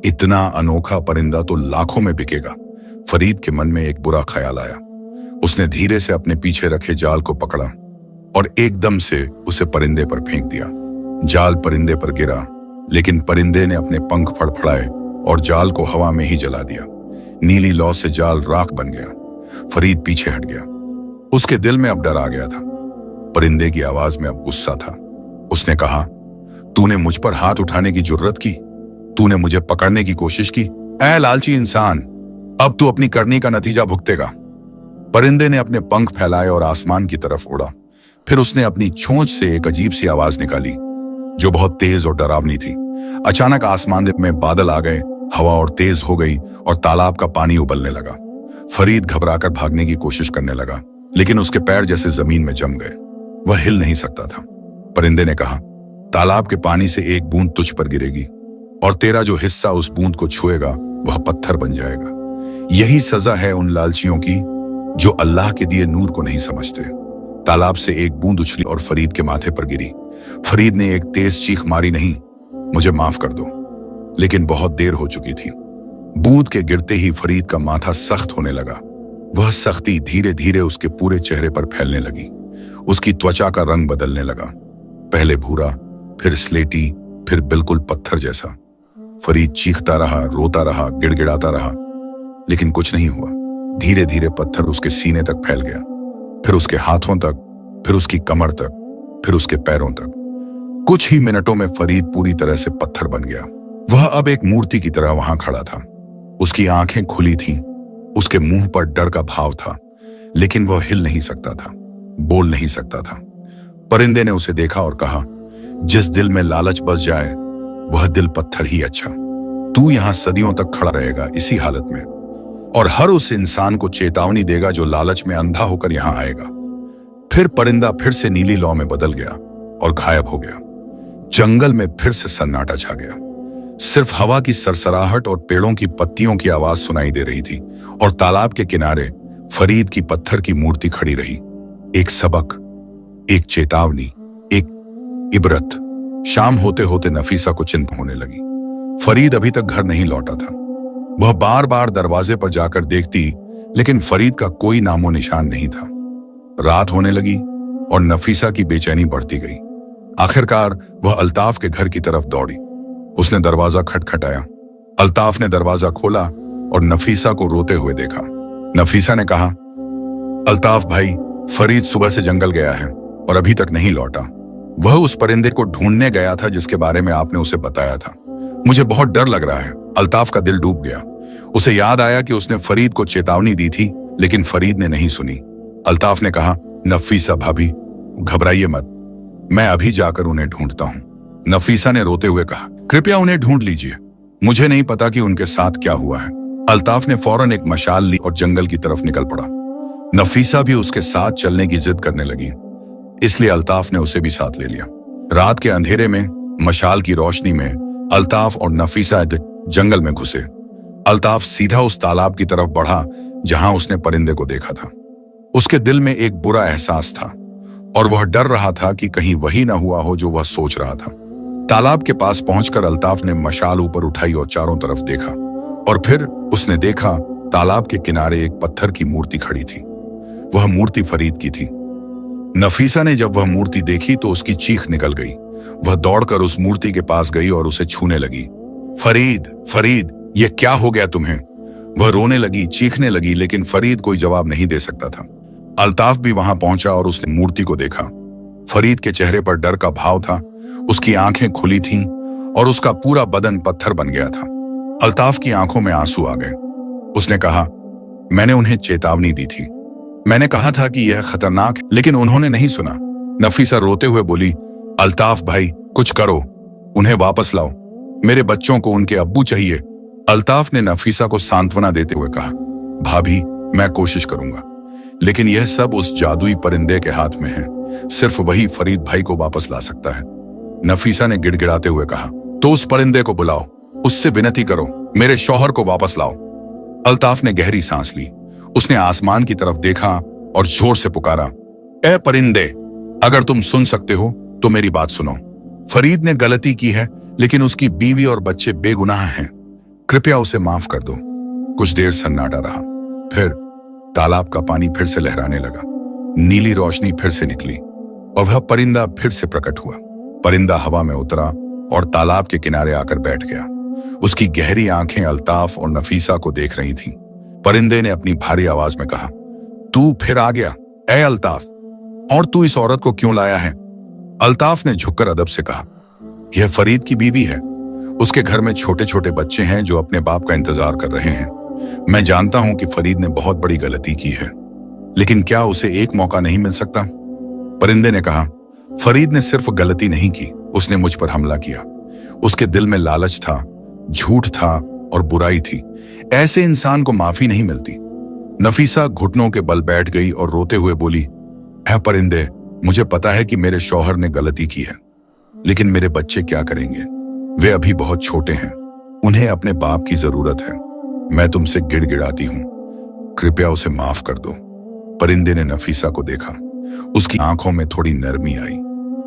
इतना अनोखा परिंदा तो लाखों में बिकेगा। फरीद के मन में एक बुरा ख्याल आया। उसने धीरे से अपने पीछे रखे जाल को पकड़ा और एकदम से उसे परिंदे पर फेंक दिया। जाल परिंदे पर गिरा, लेकिन परिंदे ने अपने पंख फड़फड़ाए और जाल को हवा में ही जला दिया। नीली लौ से जाल राख बन गया। फरीद पीछे हट गया। उसके दिल में अब डर आ गया था। परिंदे की आवाज में अब गुस्सा था। उसने कहा, तूने मुझ पर हाथ उठाने की जुर्रत की, तूने मुझे पकड़ने की कोशिश की। ऐ लालची इंसान, अब तू अपनी करनी का नतीजा भुगतेगा। परिंदे ने अपने पंख फैलाए और आसमान की तरफ उड़ा। फिर उसने अपनी चोंच से एक अजीब सी आवाज निकाली, जो बहुत तेज और डरावनी थी। अचानक आसमान में बादल आ गए, हवा और तेज हो गई और तालाब का पानी उबलने लगा। फरीद घबराकर भागने की कोशिश करने लगा, लेकिन उसके पैर जैसे जमीन में जम गए। वह हिल नहीं सकता था। परिंदे ने कहा, तालाब के पानी से एक बूंद तुझ पर गिरेगी और तेरा जो हिस्सा उस बूंद को छुएगा वह पत्थर बन जाएगा। यही सजा है उन लालचियों की जो अल्लाह के दिए नूर को नहीं समझते। तालाब से एक बूंद उछली और फरीद के माथे पर गिरी। फरीद ने एक तेज चीख मारी, नहीं, मुझे माफ कर दो। लेकिन बहुत देर हो चुकी थी। बूंद के गिरते ही फरीद का माथा सख्त होने लगा। वह सख्ती धीरे धीरे उसके पूरे चेहरे पर फैलने लगी। उसकी त्वचा का रंग बदलने लगा, पहले भूरा, फिर स्लेटी, फिर बिल्कुल पत्थर जैसा। फरीद चीखता रहा, रोता रहा, गिड़गिड़ाता रहा, लेकिन कुछ नहीं हुआ। धीरे धीरे पत्थर उसके सीने तक फैल गया, फिर उसके हाथों तक, फिर उसकी कमर तक, फिर उसके पैरों तक। कुछ ही मिनटों में फरीद पूरी तरह से पत्थर बन गया। वह अब एक मूर्ति की तरह वहां खड़ा था। उसकी आंखें खुली थीं, उसके मुंह पर डर का भाव था, लेकिन वह हिल नहीं सकता था, बोल नहीं सकता था। परिंदे ने उसे देखा और कहा, जिस दिल में लालच बस जाए वह दिल पत्थर ही अच्छा। तू यहां सदियों तक खड़ा रहेगा इसी हालत में, और हर उस इंसान को चेतावनी देगा जो लालच में अंधा होकर यहां आएगा। फिर परिंदा फिर से नीली लौ में बदल गया और गायब हो गया। जंगल में फिर से सन्नाटा छा गया। सिर्फ हवा की सरसराहट और पेड़ों की पत्तियों की आवाज सुनाई दे रही थी, और तालाब के किनारे फरीद की पत्थर की मूर्ति खड़ी रही। एक सबक, एक चेतावनी, एक इबरत। शाम होते होते नफीसा को चिंता होने लगी। फरीद अभी तक घर नहीं लौटा था। वह बार बार दरवाजे पर जाकर देखती, लेकिन फरीद का कोई नामो निशान नहीं था। रात होने लगी और नफीसा की बेचैनी बढ़ती गई। आखिरकार वह अल्ताफ के घर की तरफ दौड़ी। उसने दरवाजा खटखटाया। अल्ताफ ने दरवाजा खोला और नफीसा को रोते हुए देखा। नफीसा ने कहा, अल्ताफ भाई, फरीद सुबह से जंगल गया है और अभी तक नहीं लौटा। वह उस परिंदे को ढूंढने गया था जिसके बारे में आपने उसे बताया था। मुझे बहुत डर लग रहा है। अल्ताफ का दिल डूब गया। उसे याद आया कि उसने फरीद को चेतावनी दी थी, लेकिन फरीद ने नहीं सुनी। अल्ताफ ने कहा, नफीसा भाभी, घबराइए मत, मैं अभी जाकर उन्हें ढूंढता हूं। नफीसा ने रोते हुए कहा, कृपया उन्हें ढूंढ लीजिए, मुझे नहीं पता कि उनके साथ क्या हुआ है। अल्ताफ ने फौरन एक मशाल ली और जंगल की तरफ निकल पड़ा। नफीसा भी उसके साथ चलने की जिद करने लगी, इसलिए अल्ताफ ने उसे भी साथ ले लिया। रात के अंधेरे में मशाल की रोशनी में अल्ताफ और नफीसा जंगल में घुसे। अल्ताफ सीधा उस तालाब की तरफ बढ़ा जहां उसने परिंदे को देखा था। उसके दिल में एक बुरा एहसास था और वह डर रहा था कि कहीं वही ना हुआ हो जो वह सोच रहा था। तालाब के पास पहुंचकर अल्ताफ ने मशाल ऊपर उठाई और चारों तरफ देखा। और फिर उसने देखा तालाब के किनारे एक पत्थर की मूर्ति खड़ी थी। वह मूर्ति फरीद की थी। नफीसा ने जब वह मूर्ति देखी तो उसकी चीख निकल गई। वह दौड़कर उस मूर्ति के पास गई और उसे छूने लगी। फरीद, फरीद, ये क्या हो गया तुम्हें? वह रोने लगी, चीखने लगी, लेकिन फरीद कोई जवाब नहीं दे सकता था। अल्ताफ भी वहां पहुंचा और उसने मूर्ति को देखा। फरीद के चेहरे पर डर का भाव था, उसकी आंखें खुली थीं और उसका पूरा बदन पत्थर बन गया था। अल्ताफ की आंखों में आंसू आ गए। उसने कहा, मैंने उन्हें चेतावनी दी थी, मैंने कहा था कि यह खतरनाक है, लेकिन उन्होंने नहीं सुना। नफीसा रोते हुए बोली, अल्ताफ भाई, कुछ करो, उन्हें वापस लाओ, मेरे बच्चों को उनके अब्बू चाहिए। अल्ताफ ने नफीसा को सांत्वना देते हुए कहा, भाभी, मैं कोशिश करूंगा, लेकिन यह सब उस जादुई परिंदे के हाथ में है। सिर्फ वही फरीद भाई को वापस ला सकता है। नफीसा ने गिड़गिड़ाते हुए कहा, तो उस परिंदे को बुलाओ, उससे विनती करो, मेरे शौहर को वापस लाओ। अल्ताफ ने गहरी सांस ली। उसने आसमान की तरफ देखा और जोर से पुकारा, ए परिंदे, अगर तुम सुन सकते हो तो मेरी बात सुनो। फरीद ने गलती की है, लेकिन उसकी बीवी और बच्चे बेगुनाह हैं। कृपया उसे माफ कर दो। कुछ देर सन्नाटा रहा। फिर तालाब का पानी फिर से लहराने लगा। नीली रोशनी फिर से निकली और वह परिंदा फिर से प्रकट हुआ। परिंदा हवा में उतरा और तालाब के किनारे आकर बैठ गया। उसकी गहरी आंखें अल्ताफ और नफीसा को देख रही थीं। परिंदे ने अपनी भारी आवाज में कहा, तू फिर आ गया, ए अल्ताफ, और तू इस औरत को क्यों लाया है? अल्ताफ ने झुककर अदब से कहा, यह फरीद की बीवी है। उसके घर में छोटे छोटे बच्चे हैं जो अपने बाप का इंतजार कर रहे हैं। मैं जानता हूं कि फरीद ने बहुत बड़ी गलती की है, लेकिन क्या उसे एक मौका नहीं मिल सकता? परिंदे ने कहा, फरीद ने सिर्फ गलती नहीं की, उसने मुझ पर हमला किया। उसके दिल में लालच था, झूठ था और बुराई थी। ऐसे इंसान को माफी नहीं मिलती। नफीसा घुटनों के बल बैठ गई और रोते हुए बोली, ऐ परिंदे, मुझे पता है कि मेरे शौहर ने गलती की है, लेकिन मेरे बच्चे क्या करेंगे? वे अभी बहुत छोटे हैं, उन्हें अपने बाप की जरूरत है। मैं तुमसे गिड़गिड़ाती हूं, कृपया उसे माफ कर दो। परिंदे ने नफीसा को देखा। उसकी आंखों में थोड़ी नरमी आई।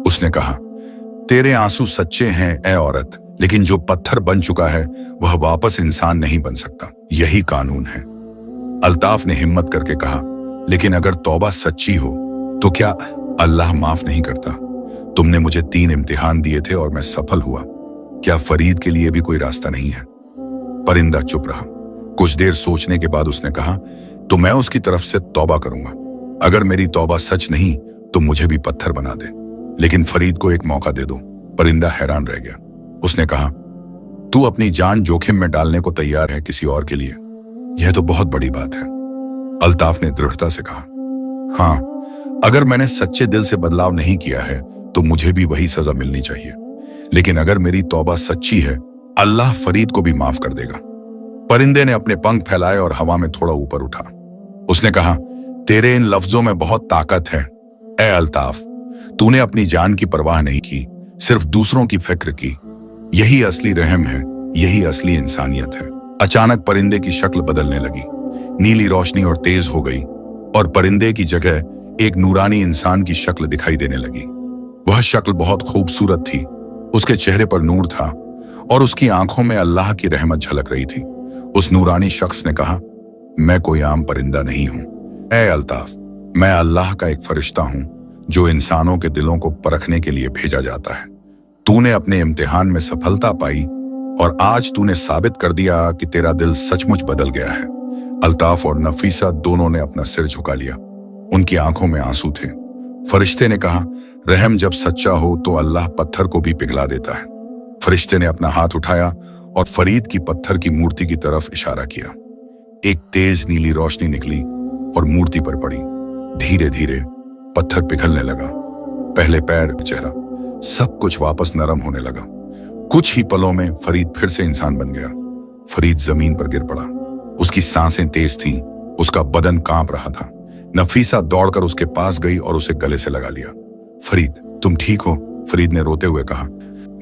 उसने कहा, तेरे आंसू सच्चे हैं ए औरत, लेकिन जो पत्थर बन चुका है वह वापस इंसान नहीं बन सकता। यही कानून है। अल्ताफ ने हिम्मत करके कहा, लेकिन अगर तौबा सच्ची हो तो क्या अल्लाह माफ नहीं करता? तुमने मुझे 3 इम्तिहान दिए थे और मैं सफल हुआ। क्या फरीद के लिए भी कोई रास्ता नहीं है? परिंदा चुप रहा। कुछ देर सोचने के बाद उसने कहा, तो मैं उसकी तरफ से तौबा करूंगा। अगर मेरी तौबा सच नहीं तो मुझे भी पत्थर बना दे, लेकिन फरीद को एक मौका दे दो। परिंदा हैरान रह गया। उसने कहा, तू अपनी जान जोखिम में डालने को तैयार है किसी और के लिए? यह तो बहुत बड़ी बात है। अल्ताफ ने दृढ़ता से कहा, हाँ, अगर मैंने सच्चे दिल से बदलाव नहीं किया है तो मुझे भी वही सजा मिलनी चाहिए, लेकिन अगर मेरी तौबा सच्ची है, अल्लाह फरीद को भी माफ कर देगा। परिंदे ने अपने पंख फैलाए और हवा में थोड़ा ऊपर उठा। उसने कहा, तेरे इन लफ्जों में बहुत ताकत है ए अल्ताफ। तूने अपनी जान की परवाह नहीं की, सिर्फ दूसरों की फिक्र की। यही असली रहम है, यही असली इंसानियत है। अचानक परिंदे की शक्ल बदलने लगी। नीली रोशनी और तेज हो गई और परिंदे की जगह एक नूरानी इंसान की शक्ल दिखाई देने लगी। वह शक्ल बहुत खूबसूरत थी। उसके चेहरे पर नूर था और उसकी आंखों में अल्लाह की रहमत झलक रही थी। उस नूरानी शख्स ने कहा, मैं कोई आम परिंदा नहीं हूं ए अल्ताफ, मैं अल्लाह का एक फरिश्ता हूं जो इंसानों के दिलों को परखने के लिए भेजा जाता है। तूने अपने इम्तिहान में सफलता पाई और आज तूने साबित कर दिया कि तेरा दिल सचमुच बदल गया है। अल्ताफ और नफीसा दोनों ने अपना सिर झुका लिया। उनकी आंखों में आंसू थे। फरिश्ते ने कहा, रहम जब सच्चा हो तो अल्लाह पत्थर को भी पिघला देता है। फरिश्ते ने अपना हाथ उठाया और फरीद की पत्थर की मूर्ति की तरफ इशारा किया। एक तेज नीली रोशनी निकली और मूर्ति पर पड़ी। धीरे धीरे पत्थर पिघलने लगा। पहले पैर, चेहरा, सब कुछ वापस नरम होने लगा। कुछ ही पलों में फरीद फिर से इंसान बन गया। फरीद जमीन पर गिर पड़ा। उसकी सांसें तेज थीं, उसका बदन कांप रहा था। नफीसा दौड़कर उसके पास गई और उसे गले से लगा लिया। फरीद, तुम ठीक हो? फरीद ने रोते हुए कहा,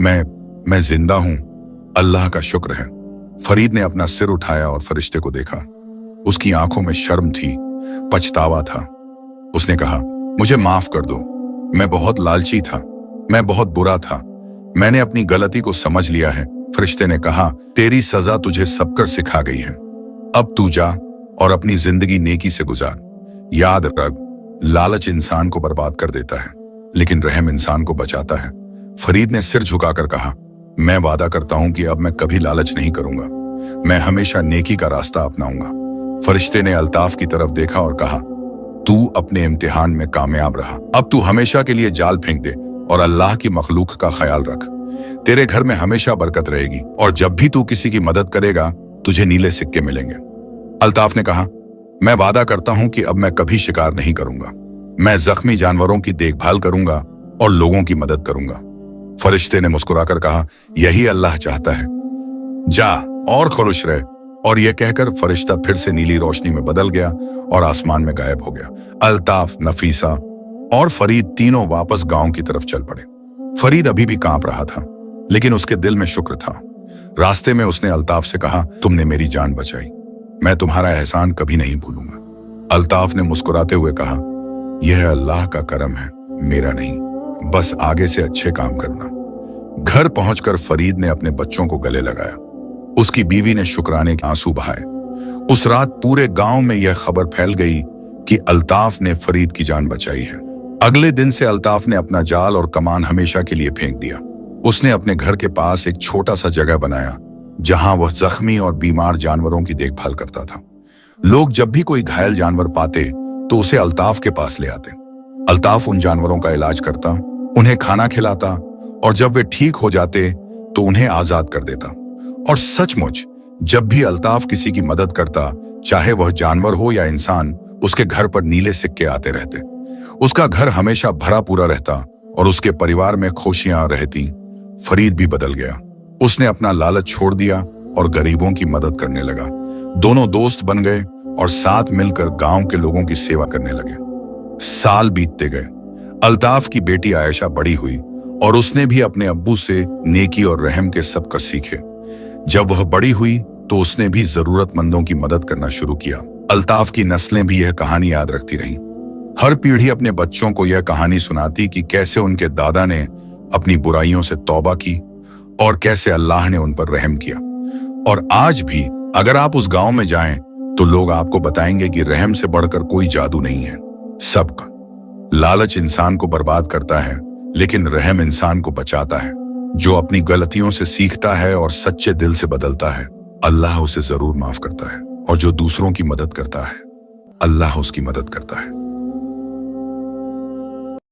मैं जिंदा हूं, अल्लाह का शुक्र है। फरीद ने अपना सिर उठाया और फरिश्ते को देखा। उसकी आंखों में शर्म थी, पछतावा था। उसने कहा, मुझे माफ कर दो, मैं बहुत लालची था, मैं बहुत बुरा था, मैंने अपनी गलती को समझ लिया है। फरिश्ते ने कहा, तेरी सजा तुझे सबकर सिखा गई है। अब तू जा और अपनी जिंदगी नेकी से गुजार। याद रख, लालच इंसान को बर्बाद कर देता है, लेकिन रहम इंसान को बचाता है। फरीद ने सिर झुकाकर कहा, मैं वादा करता हूं कि अब मैं कभी लालच नहीं करूंगा। मैं हमेशा नेकी का रास्ता अपनाऊंगा। फरिश्ते ने अल्ताफ की तरफ देखा और कहा, तू अपने इम्तिहान में कामयाब रहा। अब तू हमेशा के लिए जाल फेंक दे और अल्लाह की मखलूक का ख्याल रख। तेरे घर में हमेशा बरकत रहेगी और जब भी तू किसी की मदद करेगा तुझे नीले सिक्के मिलेंगे। अल्ताफ ने कहा, मैं वादा करता हूं कि अब मैं कभी शिकार नहीं करूंगा। मैं जख्मी जानवरों की देखभाल करूंगा और लोगों की मदद करूंगा। फरिश्ते ने मुस्कुराकर कहा, यही अल्लाह चाहता है। जा और खुश रह। और यह कहकर फरिश्ता फिर से नीली रोशनी में बदल गया और आसमान में गायब हो गया। अल्ताफ, नफीसा और फरीद तीनों वापस गांव की तरफ चल पड़े। फरीद अभी भी कांप रहा था, लेकिन उसके दिल में शुक्र था। रास्ते में उसने अल्ताफ से कहा, तुमने मेरी जान बचाई, मैं तुम्हारा एहसान कभी नहीं भूलूंगा। अल्ताफ ने मुस्कुराते हुए कहा, यह अल्लाह का करम है, मेरा नहीं। बस आगे से अच्छे काम करना। घर पहुंचकर फरीद ने अपने बच्चों को गले लगाया। उसकी बीवी ने शुक्राने के आंसू बहाए। उस रात पूरे गांव में यह खबर फैल गई कि अल्ताफ ने फरीद की जान बचाई है। अगले दिन से अल्ताफ ने अपना जाल और कमान हमेशा के लिए फेंक दिया। उसने अपने घर के पास एक छोटा सा जगह बनाया जहां वह जख्मी और बीमार जानवरों की देखभाल करता था। लोग जब भी कोई घायल जानवर पाते तो उसे अल्ताफ के पास ले आते। अल्ताफ उन जानवरों का इलाज करता, उन्हें खाना खिलाता और जब वे ठीक हो जाते तो उन्हें आजाद कर देता। और सचमुच जब भी अल्ताफ किसी की मदद करता, चाहे वह जानवर हो या इंसान, उसके घर पर नीले सिक्के आते रहते। उसका घर हमेशा भरा पूरा रहता और उसके परिवार में खुशियां रहती। फरीद भी बदल गया। उसने अपना लालच छोड़ दिया और गरीबों की मदद करने लगा। दोनों दोस्त बन गए और साथ मिलकर गांव के लोगों की सेवा करने लगे। साल बीतते गए। अल्ताफ की बेटी आयशा बड़ी हुई और उसने भी अपने अब्बू से नेकी और रहम के सबक सीखे। जब वह बड़ी हुई तो उसने भी जरूरतमंदों की मदद करना शुरू किया। अल्ताफ की नस्लें भी यह कहानी याद रखती रहीं। हर पीढ़ी अपने बच्चों को यह कहानी सुनाती कि कैसे उनके दादा ने अपनी बुराइयों से तौबा की और कैसे अल्लाह ने उन पर रहम किया। और आज भी अगर आप उस गांव में जाएं तो लोग आपको बताएंगे कि रहम से बढ़कर कोई जादू नहीं है। सबक, लालच इंसान को बर्बाद करता है, लेकिन रहम इंसान को बचाता है। जो अपनी गलतियों से सीखता है और सच्चे दिल से बदलता है, अल्लाह उसे जरूर माफ करता है। और जो दूसरों की मदद करता है, अल्लाह उसकी मदद करता है।